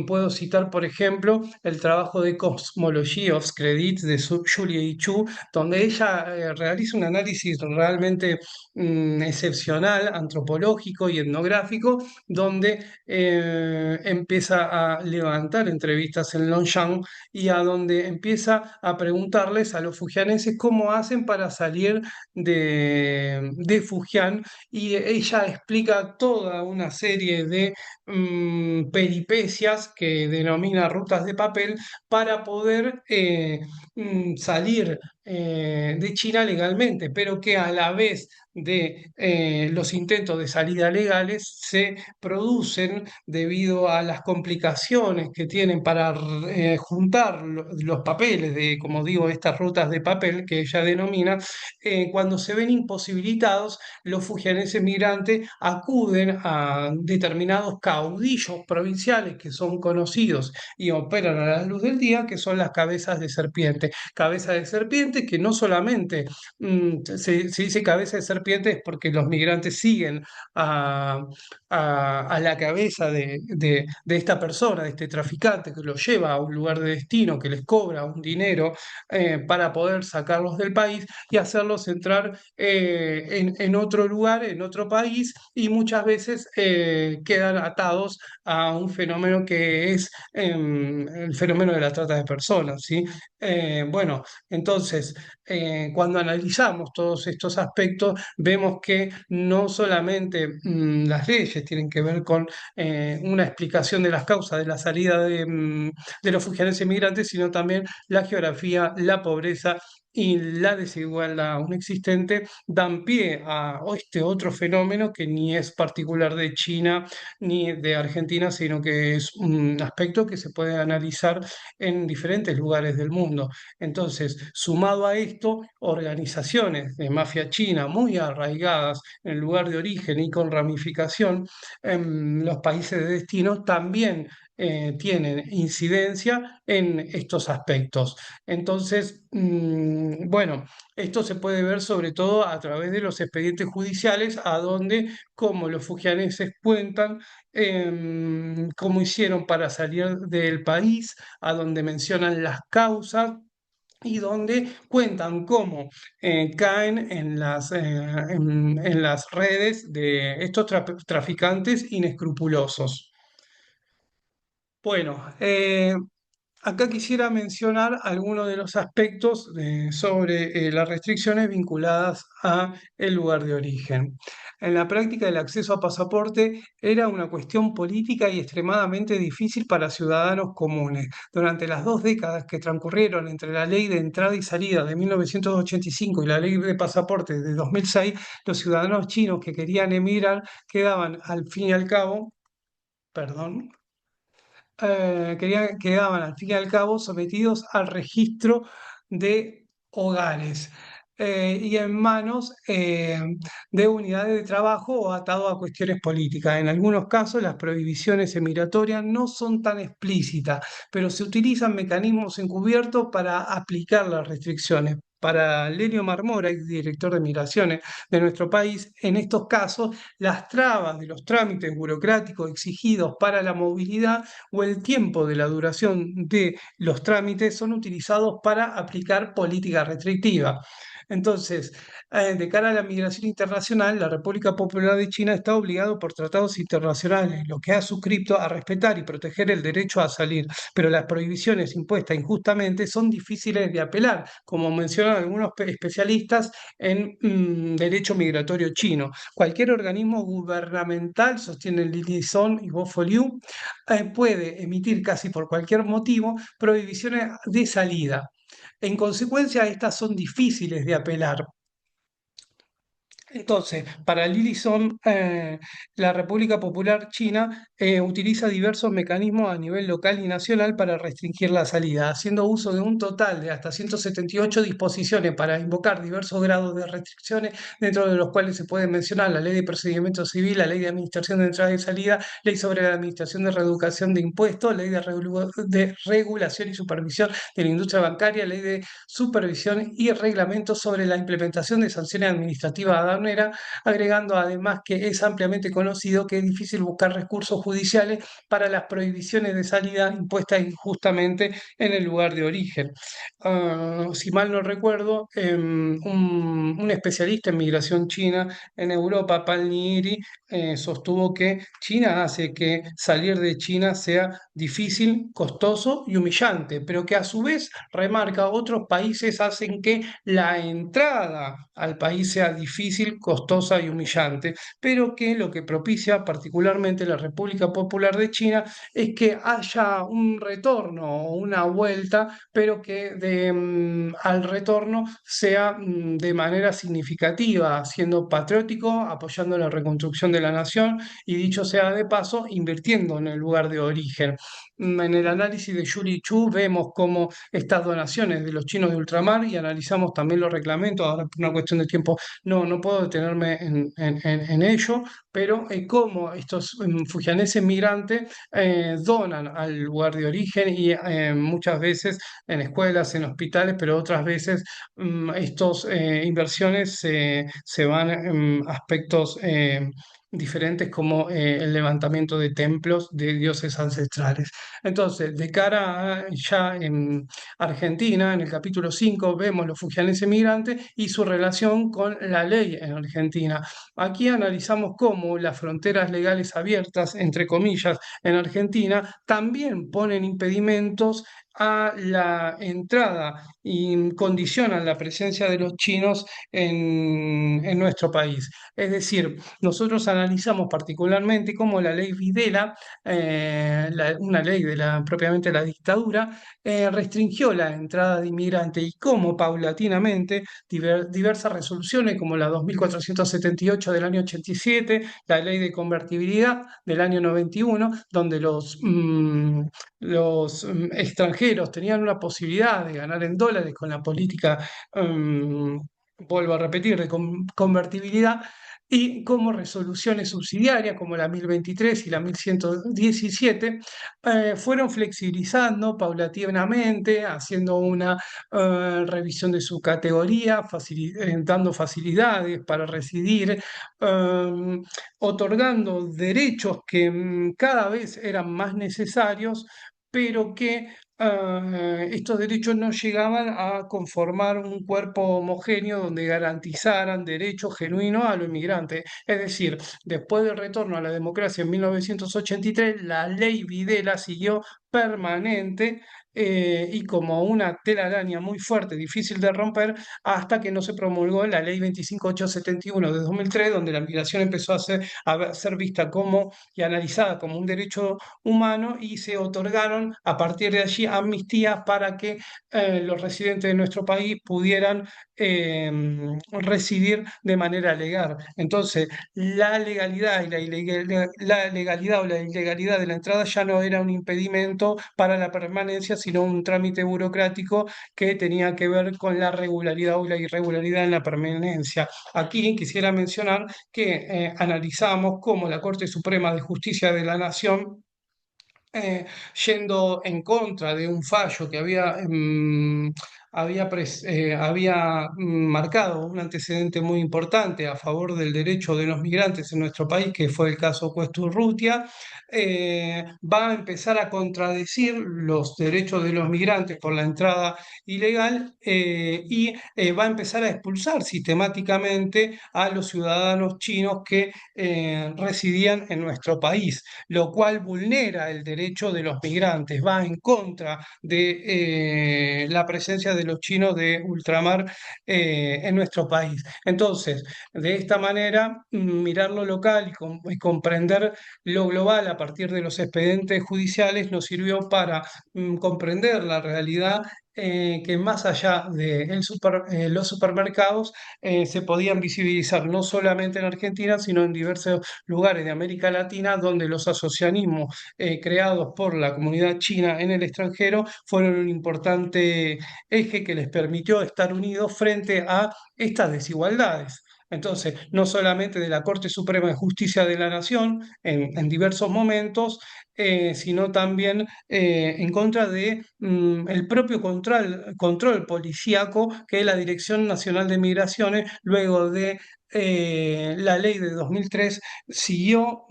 puedo citar, por ejemplo, el trabajo de Cosmology of Credits de Julie Chu, donde ella realiza un análisis realmente excepcional, antropológico y etnográfico, donde empieza a levantar entrevistas en Longshan y a donde empieza a preguntarles a los fujianeses cómo hacen para salir de Fujian, y ella explica toda una serie de peripecias que denomina rutas de papel para poder salir de China legalmente, pero que a la vez de los intentos de salida legales se producen debido a las complicaciones que tienen para juntar los papeles de, como digo, estas rutas de papel que ella denomina, cuando se ven imposibilitados, los fujianeses migrantes acuden a determinados caudillos provinciales que son conocidos y operan a la luz del día, que son las cabezas de serpiente. Cabezas de serpiente que no solamente se dice cabeza de serpiente es porque los migrantes siguen a, a la cabeza de esta persona, de este traficante que los lleva a un lugar de destino, que les cobra un dinero para poder sacarlos del país y hacerlos entrar en otro lugar, en otro país, y muchas veces quedan atados a un fenómeno que es el fenómeno de la trata de personas, ¿sí? Bueno, entonces, cuando analizamos todos estos aspectos, vemos que no solamente las leyes tienen que ver con una explicación de las causas de la salida de los fugitivos migrantes, sino también la geografía, la pobreza y la desigualdad aún existente dan pie a este otro fenómeno que ni es particular de China ni de Argentina, sino que es un aspecto que se puede analizar en diferentes lugares del mundo. Entonces, sumado a esto, organizaciones de mafia china muy arraigadas en el lugar de origen y con ramificación en los países de destino también tienen incidencia en estos aspectos. Entonces, bueno, esto se puede ver sobre todo a través de los expedientes judiciales, a donde, como los fujianeses cuentan, cómo hicieron para salir del país, a donde mencionan las causas y donde cuentan cómo caen en las redes de estos traficantes inescrupulosos. Bueno, acá quisiera mencionar algunos de los aspectos sobre las restricciones vinculadas a el lugar de origen. En la práctica, el acceso a pasaporte era una cuestión política y extremadamente difícil para ciudadanos comunes. Durante las 2 décadas que transcurrieron entre la ley de entrada y salida de 1985 y la ley de pasaporte de 2006, los ciudadanos chinos que querían emigrar quedaban al fin y al cabo, perdón, quedaban al fin y al cabo sometidos al registro de hogares y en manos de unidades de trabajo o atados a cuestiones políticas. En algunos casos, las prohibiciones emigratorias no son tan explícitas, pero se utilizan mecanismos encubiertos para aplicar las restricciones. Para Lenio Marmora, director de migraciones de nuestro país, en estos casos, las trabas de los trámites burocráticos exigidos para la movilidad o el tiempo de la duración de los trámites son utilizados para aplicar política restrictiva. Entonces, de cara a la migración internacional, la República Popular de China está obligado por tratados internacionales, lo que ha suscrito a respetar y proteger el derecho a salir, pero las prohibiciones impuestas injustamente son difíciles de apelar, como mencionan algunos especialistas en derecho migratorio chino. Cualquier organismo gubernamental, sostienen Lili Song y Bo Liu, puede emitir casi por cualquier motivo prohibiciones de salida. En consecuencia, estas son difíciles de apelar. Entonces, para Lillison, la República Popular China utiliza diversos mecanismos a nivel local y nacional para restringir la salida, haciendo uso de un total de hasta 178 disposiciones para invocar diversos grados de restricciones, dentro de los cuales se pueden mencionar la Ley de Procedimiento Civil, la Ley de Administración de Entrada y Salida, Ley sobre la Administración de Reeducación de Impuestos, Ley de Regulación y Supervisión de la Industria Bancaria, Ley de Supervisión y Reglamentos sobre la implementación de sanciones administrativas aduaneras, agregando además que es ampliamente conocido que es difícil buscar recursos judiciales para las prohibiciones de salida impuestas injustamente en el lugar de origen. Si mal no recuerdo, un especialista en migración china en Europa, Pal Niiri, sostuvo que China hace que salir de China sea difícil, costoso y humillante, pero que a su vez, remarca, otros países hacen que la entrada al país sea difícil, costosa y humillante, pero que lo que propicia particularmente la República Popular de China es que haya un retorno o una vuelta, pero que al retorno sea de manera significativa, siendo patriótico, apoyando la reconstrucción de la nación y, dicho sea de paso, invirtiendo en el lugar de origen. En el análisis de Yuri Chu vemos cómo estas donaciones de los chinos de ultramar, y analizamos también los reglamentos, ahora por una cuestión de tiempo no puedo detenerme en ello, pero cómo estos fujianeses migrantes donan al lugar de origen y muchas veces en escuelas, en hospitales, pero otras veces estas inversiones se van en aspectos diferentes, como el levantamiento de templos de dioses ancestrales. Entonces, de cara a ya en Argentina, en el capítulo 5 vemos los fujianeses migrantes y su relación con la ley en Argentina. Aquí analizamos cómo las fronteras legales abiertas, entre comillas, en Argentina también ponen impedimentos a la entrada y condicionan la presencia de los chinos en nuestro país. Es decir, nosotros analizamos particularmente cómo la ley Videla, una ley de propiamente la dictadura, restringió la entrada de inmigrantes y cómo paulatinamente diversas resoluciones como la 2478 del año 87, la ley de convertibilidad del año 91, donde los extranjeros tenían una posibilidad de ganar en dólares con la política, vuelvo a repetir, de convertibilidad, y como resoluciones subsidiarias como la 1023 y la 1117 fueron flexibilizando paulatinamente, haciendo una revisión de su categoría, dando facilidades para residir, eh, otorgando derechos que cada vez eran más necesarios, pero que estos derechos no llegaban a conformar un cuerpo homogéneo donde garantizaran derechos genuinos a los inmigrantes. Es decir, después del retorno a la democracia en 1983, la ley Videla siguió permanente y como una telaraña muy fuerte, difícil de romper, hasta que no se promulgó la ley 25871 de 2003, donde la migración empezó a ser vista como y analizada como un derecho humano y se otorgaron a partir de allí amnistías para que los residentes de nuestro país pudieran eh, residir de manera legal. Entonces, la legalidad y la legalidad o la ilegalidad de la entrada ya no era un impedimento para la permanencia, sino un trámite burocrático que tenía que ver con la regularidad o la irregularidad en la permanencia. Aquí quisiera mencionar que analizamos cómo la Corte Suprema de Justicia de la Nación eh, yendo en contra de un fallo que había marcado un antecedente muy importante a favor del derecho de los migrantes en nuestro país, que fue el caso Cuesta Urrutia, va a empezar a contradecir los derechos de los migrantes por la entrada ilegal y va a empezar a expulsar sistemáticamente a los ciudadanos chinos que residían en nuestro país, lo cual vulnera el derecho de los migrantes, va en contra de la presencia de los chinos de ultramar en nuestro país. Entonces, de esta manera, mirar lo local y comprender lo global a partir de los expedientes judiciales nos sirvió para comprender la realidad que más allá de los supermercados se podían visibilizar no solamente en Argentina, sino en diversos lugares de América Latina donde los asociacionismos creados por la comunidad china en el extranjero fueron un importante eje que les permitió estar unidos frente a estas desigualdades. Entonces, no solamente de la Corte Suprema de Justicia de la Nación en diversos momentos, sino también en contra de el propio control policíaco que la Dirección Nacional de Migraciones, luego de la ley de 2003 siguió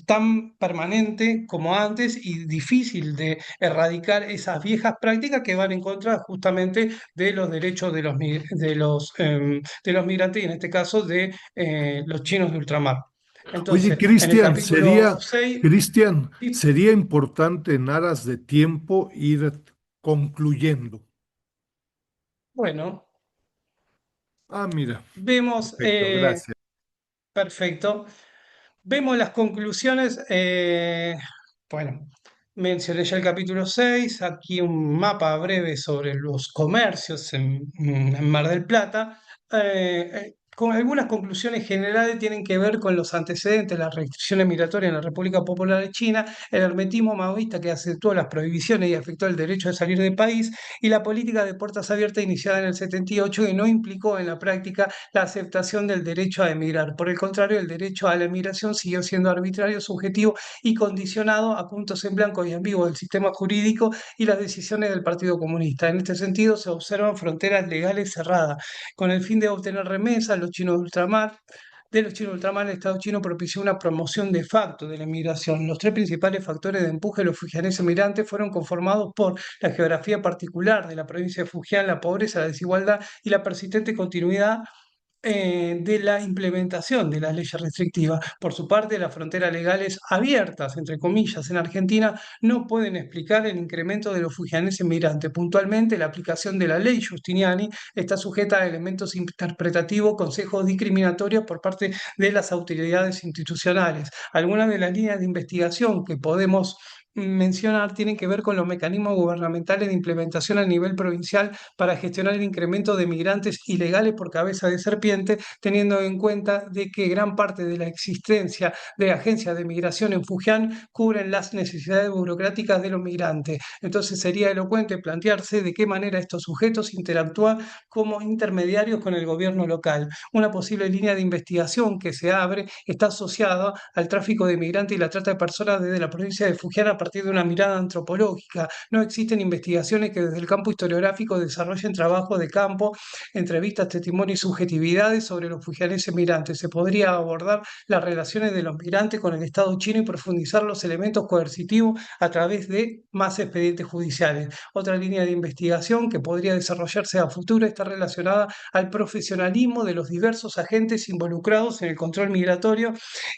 tan permanente como antes y difícil de erradicar esas viejas prácticas que van en contra justamente de los derechos de los migrantes y en este caso de los chinos de ultramar. Oye, Entonces, en el capítulo 6, Cristian, sí, sería importante en aras de tiempo ir concluyendo. bueno, Mira, vemos, perfecto, gracias. perfecto. Vemos las conclusiones. Bueno, mencioné ya el capítulo 6. Aquí un mapa breve sobre los comercios en Mar del Plata. Con algunas conclusiones generales tienen que ver con los antecedentes, las restricciones migratorias en la República Popular de China, el hermetismo maoísta que acentuó las prohibiciones y afectó el derecho de salir del país, y la política de puertas abiertas iniciada en el 78 que no implicó en la práctica la aceptación del derecho a emigrar. Por el contrario, el derecho a la emigración siguió siendo arbitrario, subjetivo y condicionado a puntos en blanco y ambiguos del sistema jurídico y las decisiones del Partido Comunista. En este sentido, se observan fronteras legales cerradas. Con el fin de obtener remesas, de los chinos de ultramar, el Estado chino propició una promoción de facto de la emigración. Los tres principales factores de empuje de los fujianeses migrantes fueron conformados por la geografía particular de la provincia de Fujian, la pobreza, la desigualdad y la persistente continuidad de la implementación de las leyes restrictivas. Por su parte, las fronteras legales abiertas, entre comillas, en Argentina no pueden explicar el incremento de los fujianeses migrantes. Puntualmente, la aplicación de la ley Giustiniani está sujeta a elementos interpretativos, consejos discriminatorios por parte de las autoridades institucionales. Algunas de las líneas de investigación que podemos mencionar tienen que ver con los mecanismos gubernamentales de implementación a nivel provincial para gestionar el incremento de migrantes ilegales por cabeza de serpiente, teniendo en cuenta de que gran parte de la existencia de agencias de migración en Fujian cubren las necesidades burocráticas de los migrantes. Entonces sería elocuente plantearse de qué manera estos sujetos interactúan como intermediarios con el gobierno local. Una posible línea de investigación que se abre está asociada al tráfico de migrantes y la trata de personas desde la provincia de Fujian a partir de una mirada antropológica. No existen investigaciones que desde el campo historiográfico desarrollen trabajo de campo, entrevistas, testimonios y subjetividades sobre los fujianeses migrantes. Se podría abordar las relaciones de los migrantes con el Estado chino y profundizar los elementos coercitivos a través de más expedientes judiciales. Otra línea de investigación que podría desarrollarse a futuro está relacionada al profesionalismo de los diversos agentes involucrados en el control migratorio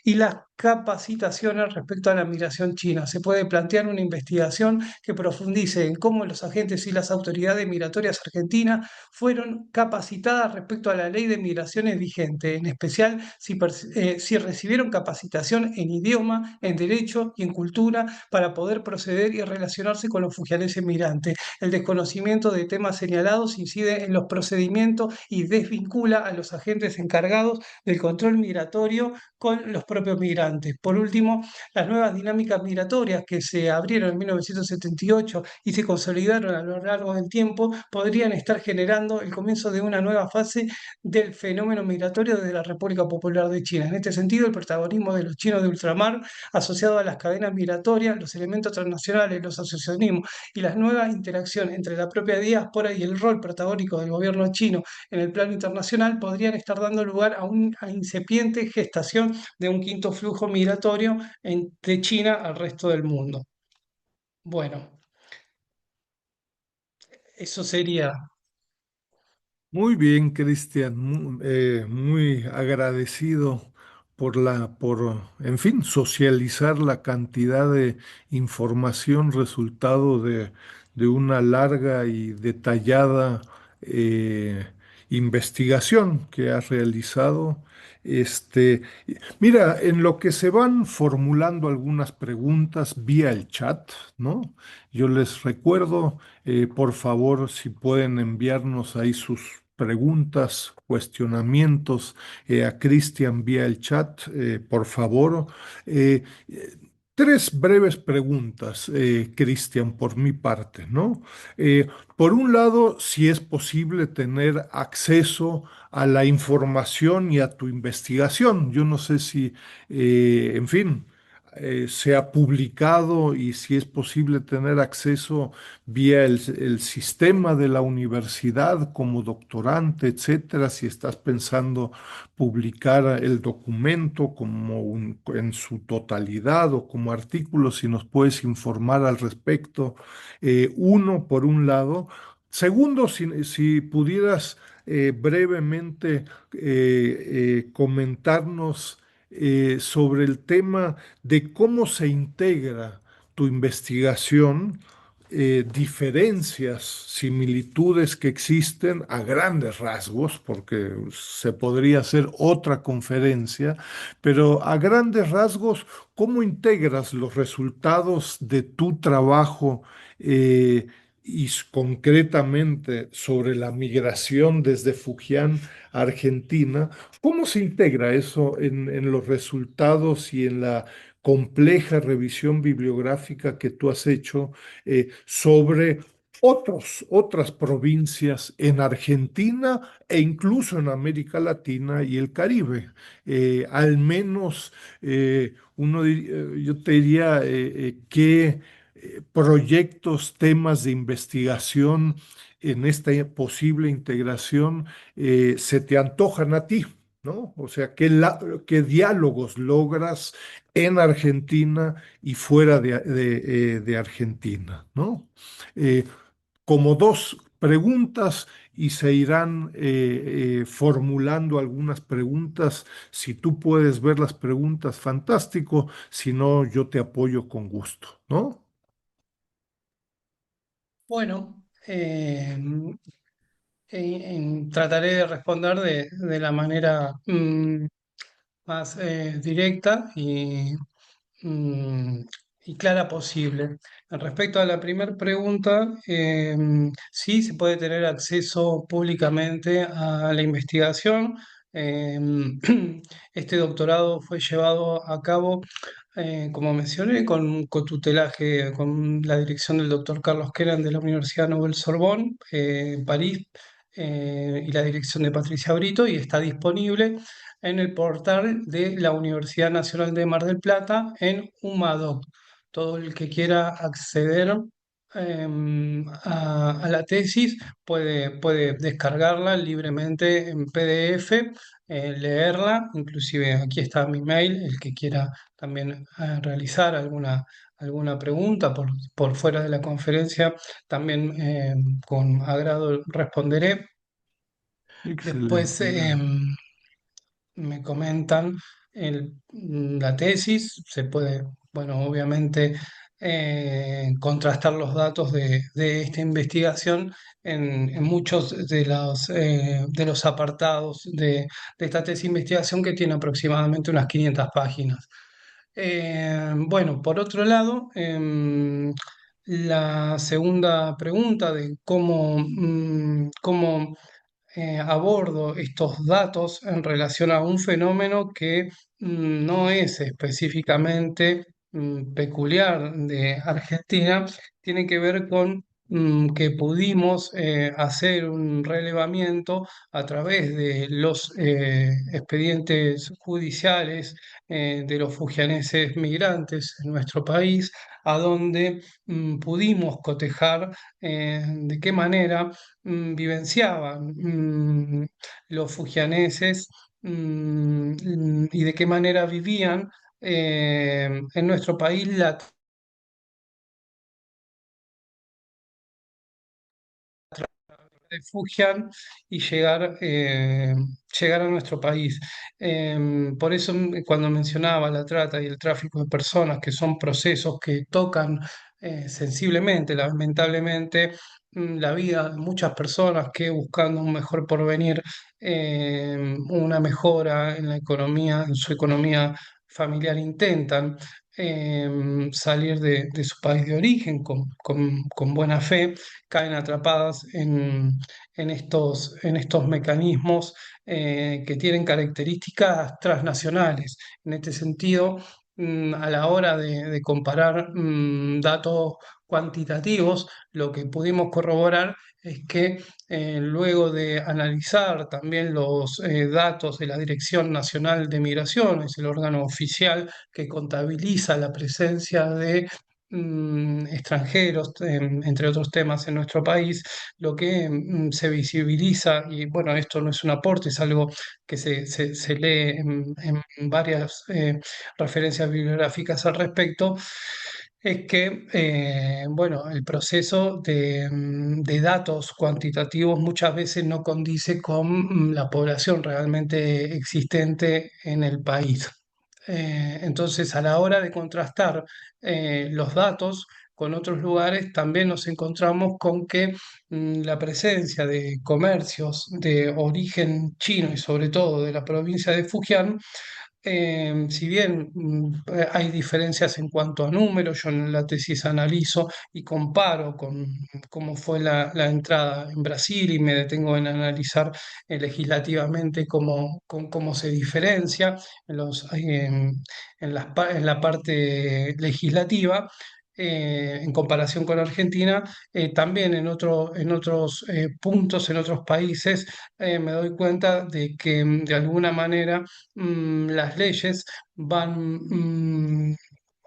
y las capacitaciones respecto a la migración china. Se puede plantear una investigación que profundice en cómo los agentes y las autoridades migratorias argentinas fueron capacitadas respecto a la ley de migraciones vigente, en especial si recibieron capacitación en idioma, en derecho y en cultura para poder proceder y relacionarse con los fujianeses migrantes. El desconocimiento de temas señalados incide en los procedimientos y desvincula a los agentes encargados del control migratorio con los propios migrantes. Por último, las nuevas dinámicas migratorias que se abrieron en 1978 y se consolidaron a lo largo del tiempo podrían estar generando el comienzo de una nueva fase del fenómeno migratorio desde la República Popular de China. En este sentido, el protagonismo de los chinos de ultramar, asociado a las cadenas migratorias, los elementos transnacionales, los asociacionismos y las nuevas interacciones entre la propia diáspora y el rol protagónico del gobierno chino en el plano internacional podrían estar dando lugar a una incipiente gestación de un quinto flujo migratorio de China al resto del mundo. Bueno, eso sería. Muy bien, Cristian, muy agradecido en fin, socializar la cantidad de información resultado de una larga y detallada eh, investigación que has realizado. Este, Mira, en lo que se van formulando algunas preguntas vía el chat, ¿no? Yo les recuerdo, por favor, si pueden enviarnos ahí sus preguntas, cuestionamientos a Cristian vía el chat, por favor. Eh, eh, Tres breves preguntas, Cristian, por mi parte, ¿no? Por un lado, si es posible tener acceso a la información y a tu investigación. Yo no sé si, en fin, se ha publicado y si es posible tener acceso vía el sistema de la universidad como doctorante, etcétera, si estás pensando publicar el documento en su totalidad o como artículo, si nos puedes informar al respecto. Uno, por un lado. Segundo, si pudieras brevemente comentarnos sobre el tema de cómo se integra tu investigación, diferencias, similitudes que existen a grandes rasgos, porque se podría hacer otra conferencia, pero a grandes rasgos, ¿cómo integras los resultados de tu trabajo concretamente sobre la migración desde Fujian a Argentina? ¿Cómo se integra eso en los resultados y en la compleja revisión bibliográfica que tú has hecho sobre otras provincias en Argentina e incluso en América Latina y el Caribe? Al menos yo te diría que proyectos, temas de investigación en esta posible integración se te antojan a ti, ¿no? O sea, ¿qué diálogos logras en Argentina y fuera de Argentina, ¿no? Eh, Como dos preguntas y se irán formulando algunas preguntas. Si tú puedes ver las preguntas, fantástico. Si no, yo te apoyo con gusto, ¿no? Bueno, trataré de responder de la manera más directa mm, y clara posible. Respecto a la primera pregunta, sí se puede tener acceso públicamente a la investigación. Em, este doctorado fue llevado a cabo, como mencioné, con tutelaje, con la dirección del doctor Carlos Keran de la Universidad Nobel Sorbonne, en París, y la dirección de Patricia Brito, y está disponible en el portal de la Universidad Nacional de Mar del Plata en UMADOC. Todo el que quiera acceder a la tesis puede descargarla libremente en PDF, leerla. Inclusive aquí está mi mail, el que quiera también realizar alguna pregunta por fuera de la conferencia, también con agrado responderé. Después, Excelente. me comentan la tesis, se puede, bueno, obviamente, contrastar los datos de esta investigación en muchos de los apartados de esta tesis de investigación, que tiene aproximadamente unas 500 páginas. Bueno, por otro lado, la segunda pregunta de cómo abordo estos datos en relación a un fenómeno que no es específicamente peculiar de Argentina, tiene que ver con que pudimos hacer un relevamiento a través de los expedientes judiciales de los fujianeses migrantes en nuestro país, a donde pudimos cotejar de qué manera vivenciaban los fujianeses, y de qué manera vivían en nuestro país la refugian y llegar a nuestro país. Por eso, cuando mencionaba la trata y el tráfico de personas, que son procesos que tocan sensiblemente, lamentablemente, la vida de muchas personas que, buscando un mejor porvenir, una mejora en la economía, en su economía familiar, intentan salir de su país de origen con buena fe, caen atrapadas en estos mecanismos que tienen características transnacionales. En este sentido, a la hora de comparar datos cuantitativos, lo que pudimos corroborar es que, luego de analizar también los datos de la Dirección Nacional de Migraciones, el órgano oficial que contabiliza la presencia de extranjeros, entre otros temas, en nuestro país, lo que se visibiliza, y bueno, esto no es un aporte, es algo que se lee en varias referencias bibliográficas al respecto, es que, bueno, el proceso de datos cuantitativos muchas veces no condice con la población realmente existente en el país. Entonces, a la hora de contrastar los datos con otros lugares, también nos encontramos con que la presencia de comercios de origen chino, y sobre todo de la provincia de Fujian, si bien hay diferencias en cuanto a números, yo en la tesis analizo y comparo con cómo fue la entrada en Brasil, y me detengo en analizar legislativamente cómo se diferencia en la parte legislativa. En comparación con Argentina, también en otros puntos, en otros países, me doy cuenta de que, de alguna manera, las leyes van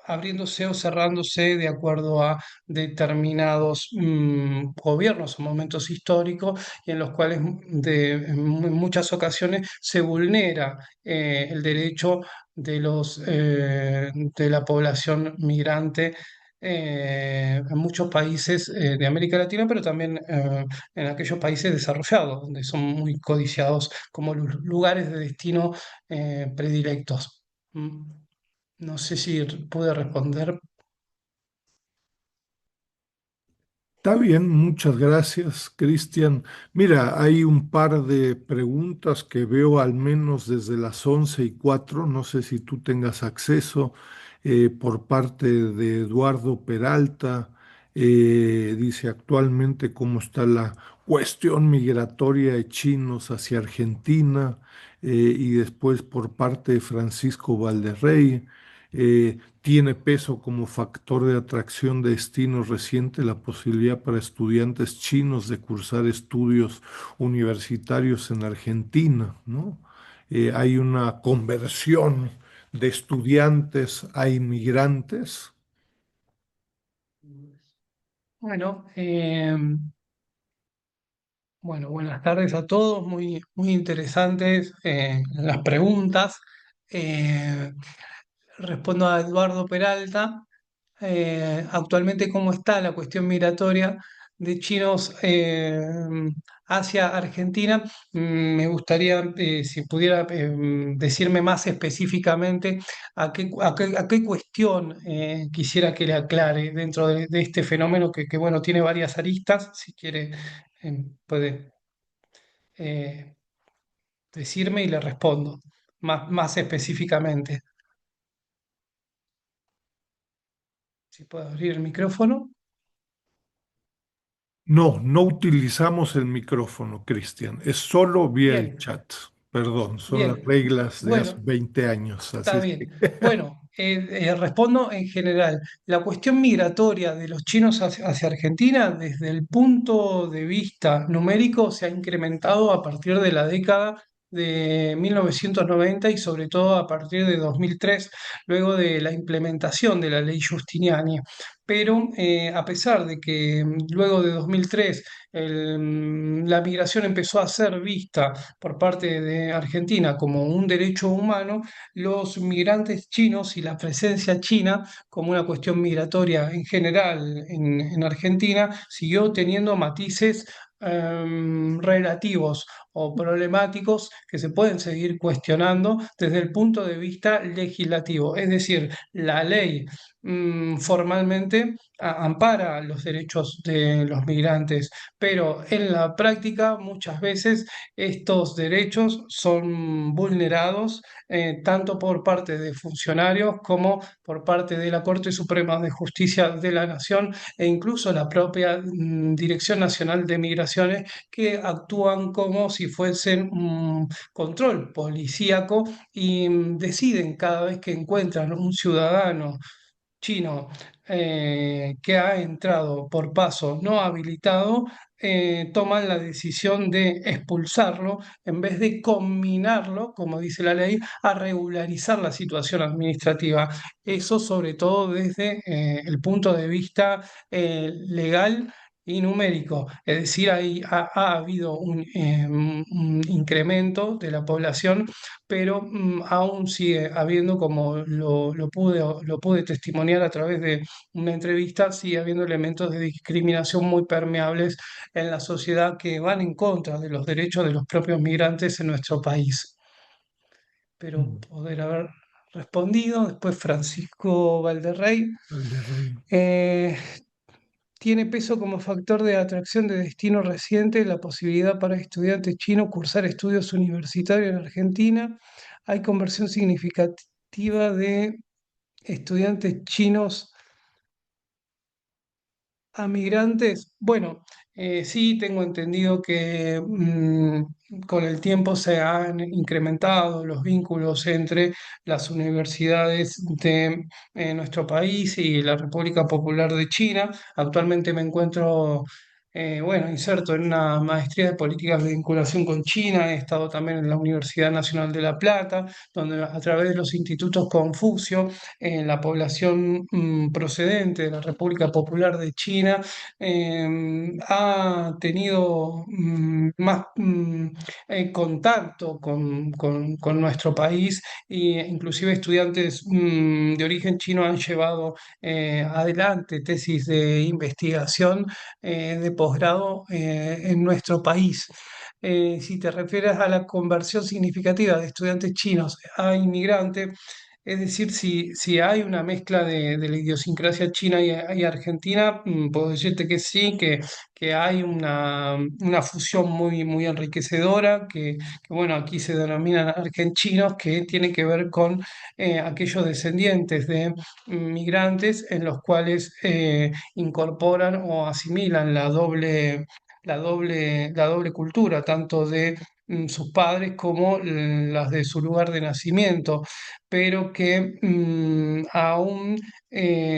abriéndose o cerrándose de acuerdo a determinados gobiernos o momentos históricos, y en los cuales, en muchas ocasiones, se vulnera el derecho de la población migrante. En muchos países de América Latina, pero también en aquellos países desarrollados, donde son muy codiciados como lugares de destino predilectos. Mm, No sé si pude responder. Está bien, muchas gracias, Cristian. Mira, hay un par de preguntas que veo al menos desde las 11:04. No sé si tú tengas acceso. por parte de Eduardo Peralta. Dice actualmente cómo está la cuestión migratoria de chinos hacia Argentina, y después por parte de Francisco Valderrey. Tiene peso como factor de atracción de destino reciente la posibilidad para estudiantes chinos de cursar estudios universitarios en Argentina, ¿no? Hay una conversión de estudiantes a inmigrantes. Bueno, bueno, buenas tardes a todos, muy interesantes las preguntas. Eh, Respondo a Eduardo Peralta. Actualmente, ¿cómo está la cuestión migratoria de chinos hacia Argentina? Me gustaría, si pudiera, decirme más específicamente a qué cuestión quisiera que le aclare dentro de este fenómeno bueno, tiene varias aristas. Si quiere, puede eh, decirme y le respondo más específicamente. Si puedo abrir el micrófono. No, no utilizamos el micrófono, Cristian. Es solo vía el Bien, chat. Perdón, son las bien. reglas de hace Bueno, 20 años. Así está es bien. que Bueno, respondo en general. La cuestión migratoria de los chinos hacia Argentina, desde el punto de vista numérico, se ha incrementado a partir de la década de 1990 y sobre todo a partir de 2003, luego de la implementación de la ley Giustiniani. Pero a pesar de que luego de 2003 la migración empezó a ser vista por parte de Argentina como un derecho humano, los migrantes chinos y la presencia china como una cuestión migratoria en general en Argentina siguió teniendo matices relativos o problemáticos que se pueden seguir cuestionando desde el punto de vista legislativo. Es decir, la ley formalmente ampara los derechos de los migrantes, pero en la práctica muchas veces estos derechos son vulnerados tanto por parte de funcionarios como por parte de la Corte Suprema de Justicia de la Nación e incluso la propia Dirección Nacional de Migraciones, que actúan como si fuesen un control policíaco y deciden cada vez que encuentran un ciudadano chino que ha entrado por paso no habilitado, toman la decisión de expulsarlo en vez de combinarlo, como dice la ley, a regularizar la situación administrativa. Eso sobre todo desde el punto de vista legal y numérico, es decir, ha habido un incremento de la población, pero aún sigue habiendo, como lo pude testimoniar a través de una entrevista, sigue habiendo elementos de discriminación muy permeables en la sociedad que van en contra de los derechos de los propios migrantes en nuestro país. Pero poder haber respondido. Después Francisco Valderrey. Valderrey. Eh, Tiene peso como factor de atracción de destino reciente la posibilidad para estudiantes chinos cursar estudios universitarios en Argentina. Hay conversión significativa de estudiantes chinos a migrantes. Bueno, sí tengo entendido que con el tiempo se han incrementado los vínculos entre las universidades de nuestro país y la República Popular de China. Actualmente me encuentro, bueno, inserto en una maestría de políticas de vinculación con China. He estado también en la Universidad Nacional de La Plata, donde a través de los institutos Confucio, la población procedente de la República Popular de China ha tenido más contacto con nuestro país, e inclusive estudiantes de origen chino han llevado adelante tesis de investigación de posgrado en nuestro país. Si te refieres a la conversión significativa de estudiantes chinos a inmigrantes, Es decir, si hay una mezcla de la idiosincrasia china y argentina, puedo decirte que sí, que hay una fusión muy enriquecedora, que, bueno, aquí se denominan argentinos, que tiene que ver con aquellos descendientes de migrantes en los cuales incorporan o asimilan la doble cultura, tanto de sus padres como las de su lugar de nacimiento, pero que aún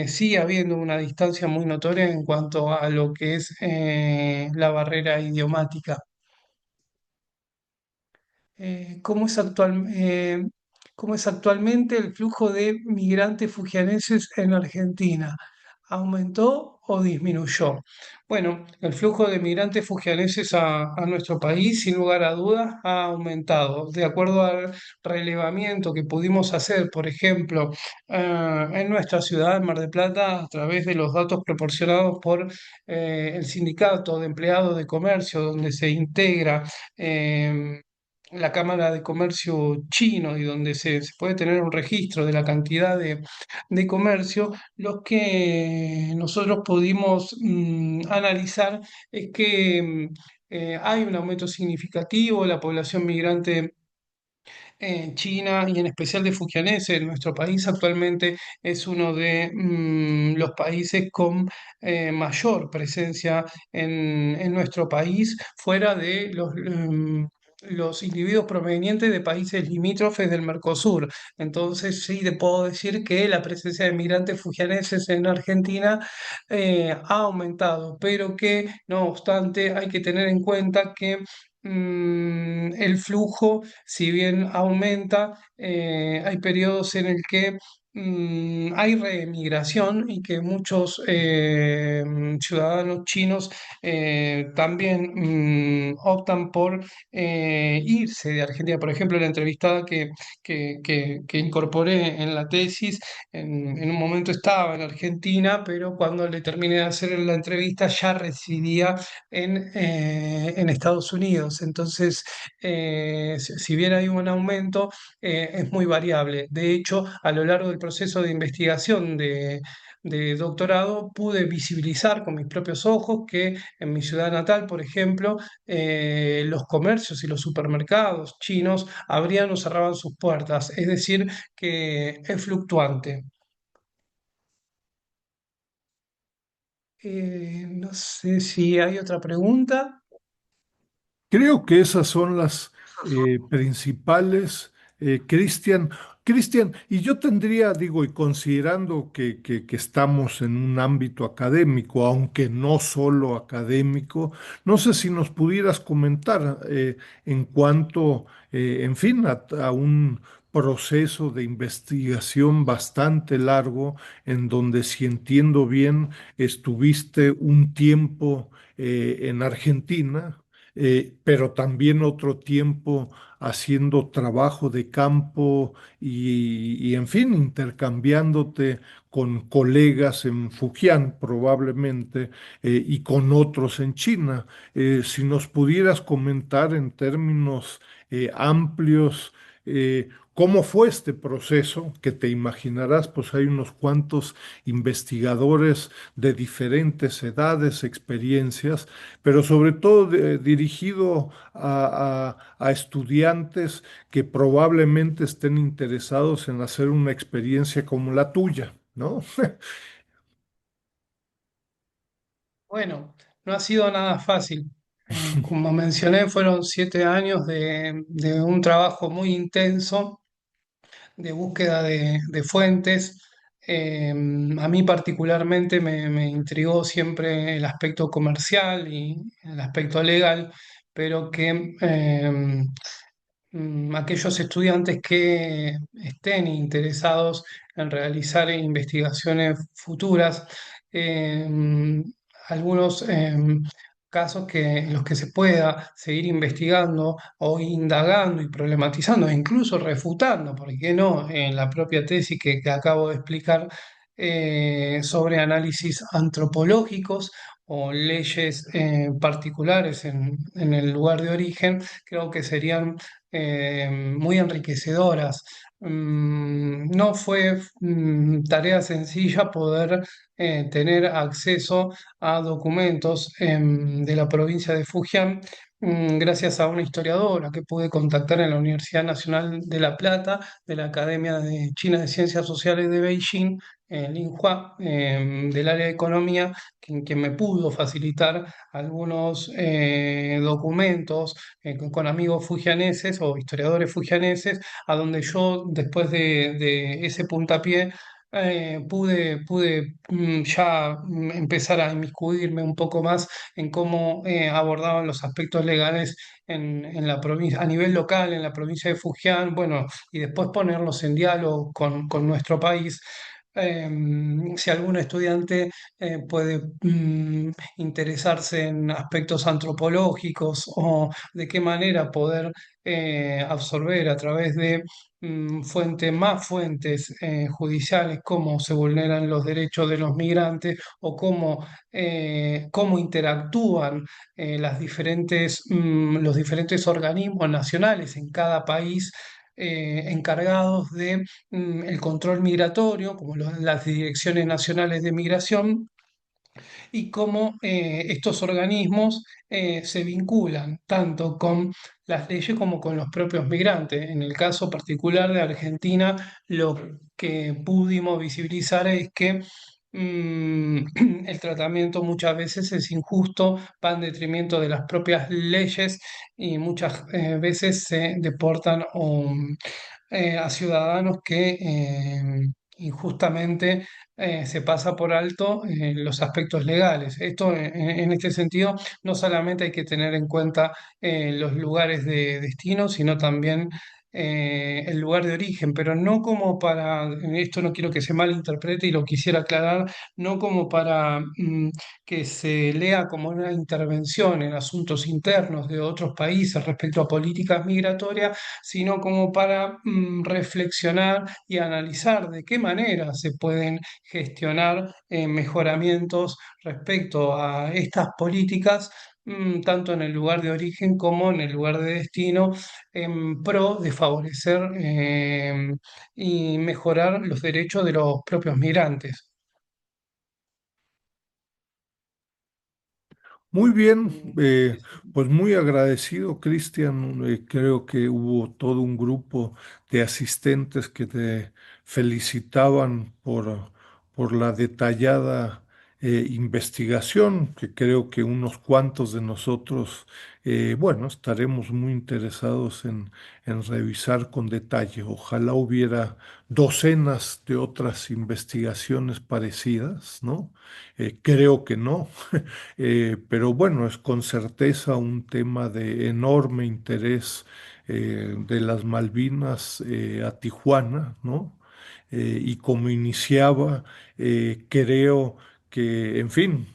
sigue habiendo una distancia muy notoria en cuanto a lo que es la barrera idiomática. ¿Cómo es actualmente el flujo de migrantes fujianeses en Argentina? ¿Aumentó o disminuyó? Bueno, el flujo de migrantes fujianeses a nuestro país, sin lugar a dudas, ha aumentado. De acuerdo al relevamiento que pudimos hacer, por ejemplo, en nuestra ciudad, en Mar del Plata, a través de los datos proporcionados por el Sindicato de Empleados de Comercio, donde se integra la Cámara de Comercio chino y donde se puede tener un registro de la cantidad de comercio, lo que nosotros pudimos analizar es que hay un aumento significativo de la población migrante en China y en especial de fujianeses. Nuestro país actualmente es uno de los países con mayor presencia en nuestro país, fuera de los individuos provenientes de países limítrofes del Mercosur. Entonces, sí, te puedo decir que la presencia de migrantes fujianeses en Argentina ha aumentado, pero que, no obstante, hay que tener en cuenta que el flujo, si bien aumenta, hay periodos en el que hay reemigración y que muchos ciudadanos chinos también optan por irse de Argentina. Por ejemplo, la entrevistada que incorporé en la tesis, en un momento estaba en Argentina, pero cuando le terminé de hacer la entrevista ya residía en Estados Unidos. Entonces, si bien hay un aumento, es muy variable. De hecho, a lo largo del proceso de investigación de doctorado, pude visibilizar con mis propios ojos que en mi ciudad natal, por ejemplo, los comercios y los supermercados chinos abrían o cerraban sus puertas. Es decir, que es fluctuante. No sé si hay otra pregunta. Creo que esas son las principales, Cristian. Cristian, y yo tendría, digo, y considerando que estamos en un ámbito académico, aunque no solo académico, no sé si nos pudieras comentar en cuanto, en fin, a un proceso de investigación bastante largo, en donde, si entiendo bien, estuviste un tiempo en Argentina, pero también otro tiempo haciendo trabajo de campo en fin, intercambiándote con colegas en Fujian probablemente, y con otros en China. Si nos pudieras comentar en términos amplios, ¿cómo fue este proceso? Que te imaginarás, pues hay unos cuantos investigadores de diferentes edades, experiencias, pero sobre todo dirigido a estudiantes que probablemente estén interesados en hacer una experiencia como la tuya, ¿no? Bueno, no ha sido nada fácil. Como mencioné, fueron 7 años de un trabajo muy intenso de búsqueda de fuentes. A mí particularmente me intrigó siempre el aspecto comercial y el aspecto legal, pero que aquellos estudiantes que estén interesados en realizar investigaciones futuras, eh, algunos casos en los que se pueda seguir investigando o indagando y problematizando, e incluso refutando, ¿por qué no?, en la propia tesis que acabo de explicar, sobre análisis antropológicos o leyes particulares en el lugar de origen, creo que serían muy enriquecedoras. No fue tarea sencilla poder tener acceso a documentos de la provincia de Fujian, gracias a una historiadora que pude contactar en la Universidad Nacional de La Plata, de la Academia de China de Ciencias Sociales de Beijing, Linhua, del área de economía, quien me pudo facilitar algunos documentos con amigos fujianeses o historiadores fujianeses, a donde yo, después de ese puntapié, pude ya empezar a inmiscuirme un poco más en cómo abordaban los aspectos legales en la provincia, a nivel local, en la provincia de Fujian, bueno, y después ponerlos en diálogo con nuestro país. Si algún estudiante puede interesarse en aspectos antropológicos o de qué manera poder absorber a través de más fuentes judiciales, cómo se vulneran los derechos de los migrantes o cómo interactúan los diferentes organismos nacionales en cada país, encargados de el control migratorio, como las direcciones nacionales de migración, y cómo estos organismos se vinculan tanto con las leyes como con los propios migrantes. En el caso particular de Argentina, lo que pudimos visibilizar es que el tratamiento muchas veces es injusto, va en detrimento de las propias leyes, y muchas veces se deportan a ciudadanos que injustamente se pasa por alto los aspectos legales. Esto, en este sentido, no solamente hay que tener en cuenta los lugares de destino, sino también el lugar de origen, pero no como para, esto no quiero que se malinterprete y lo quisiera aclarar, no como para que se lea como una intervención en asuntos internos de otros países respecto a políticas migratorias, sino como para reflexionar y analizar de qué manera se pueden gestionar mejoramientos respecto a estas políticas, tanto en el lugar de origen como en el lugar de destino, en pro de favorecer y mejorar los derechos de los propios migrantes. Muy bien, Mm, pues muy agradecido, Cristian. Creo que hubo todo un grupo de asistentes que te felicitaban por la detallada investigación, que creo que unos cuantos de nosotros, bueno, estaremos muy interesados en revisar con detalle. Ojalá hubiera docenas de otras investigaciones parecidas, ¿no? Creo que no. Pero bueno, es con certeza un tema de enorme interés, de las Malvinas a Tijuana, ¿no? Y como iniciaba, creo que, en fin,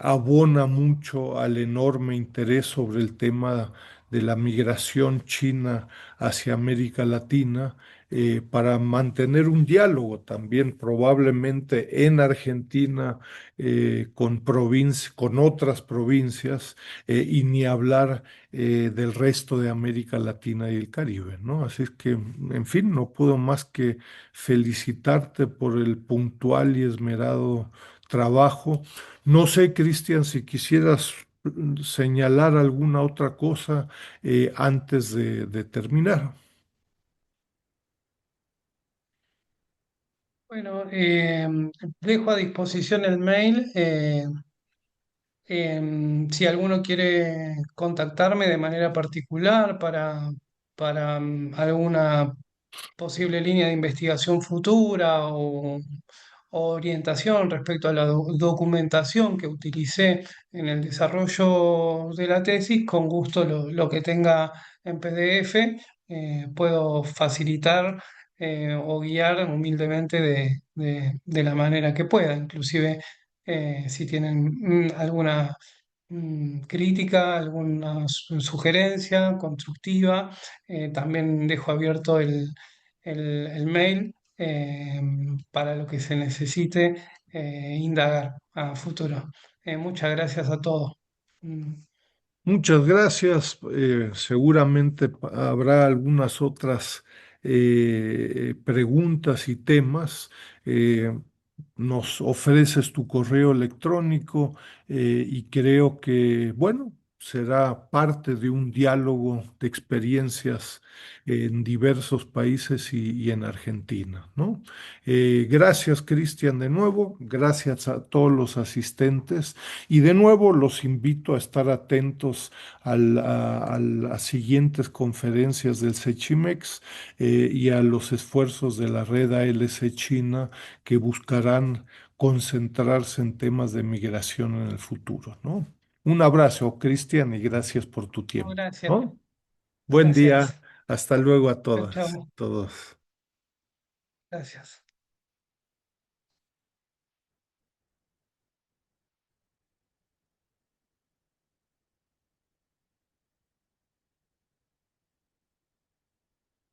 abona mucho al enorme interés sobre el tema de la migración china hacia América Latina, para mantener un diálogo también probablemente en Argentina, con otras provincias, y ni hablar del resto de América Latina y el Caribe, ¿no? Así es que, en fin, no puedo más que felicitarte por el puntual y esmerado trabajo. No sé, Cristian, si quisieras señalar alguna otra cosa antes de terminar. Bueno, dejo a disposición el mail. Si alguno quiere contactarme de manera particular para alguna posible línea de investigación futura o orientación respecto a la documentación que utilicé en el desarrollo de la tesis, con gusto lo que tenga en PDF puedo facilitar o guiar humildemente de la manera que pueda. Inclusive, si tienen alguna crítica, alguna sugerencia constructiva, también dejo abierto el mail para lo que se necesite indagar a futuro. Muchas gracias a todos. Mm, Muchas gracias. Seguramente habrá algunas otras preguntas y temas, eh, nos ofreces tu correo electrónico y creo que, bueno, será parte de un diálogo de experiencias en diversos países y en Argentina, ¿no? Gracias, Cristian, de nuevo, gracias a todos los asistentes y de nuevo los invito a estar atentos a las siguientes conferencias del Sechimex y a los esfuerzos de la red ALC China que buscarán concentrarse en temas de migración en el futuro, ¿no? Un abrazo, Cristian, y gracias por tu No, tiempo, gracias, ¿no? Buen día, gracias. hasta luego a Chao, todas, chao. todos. Gracias.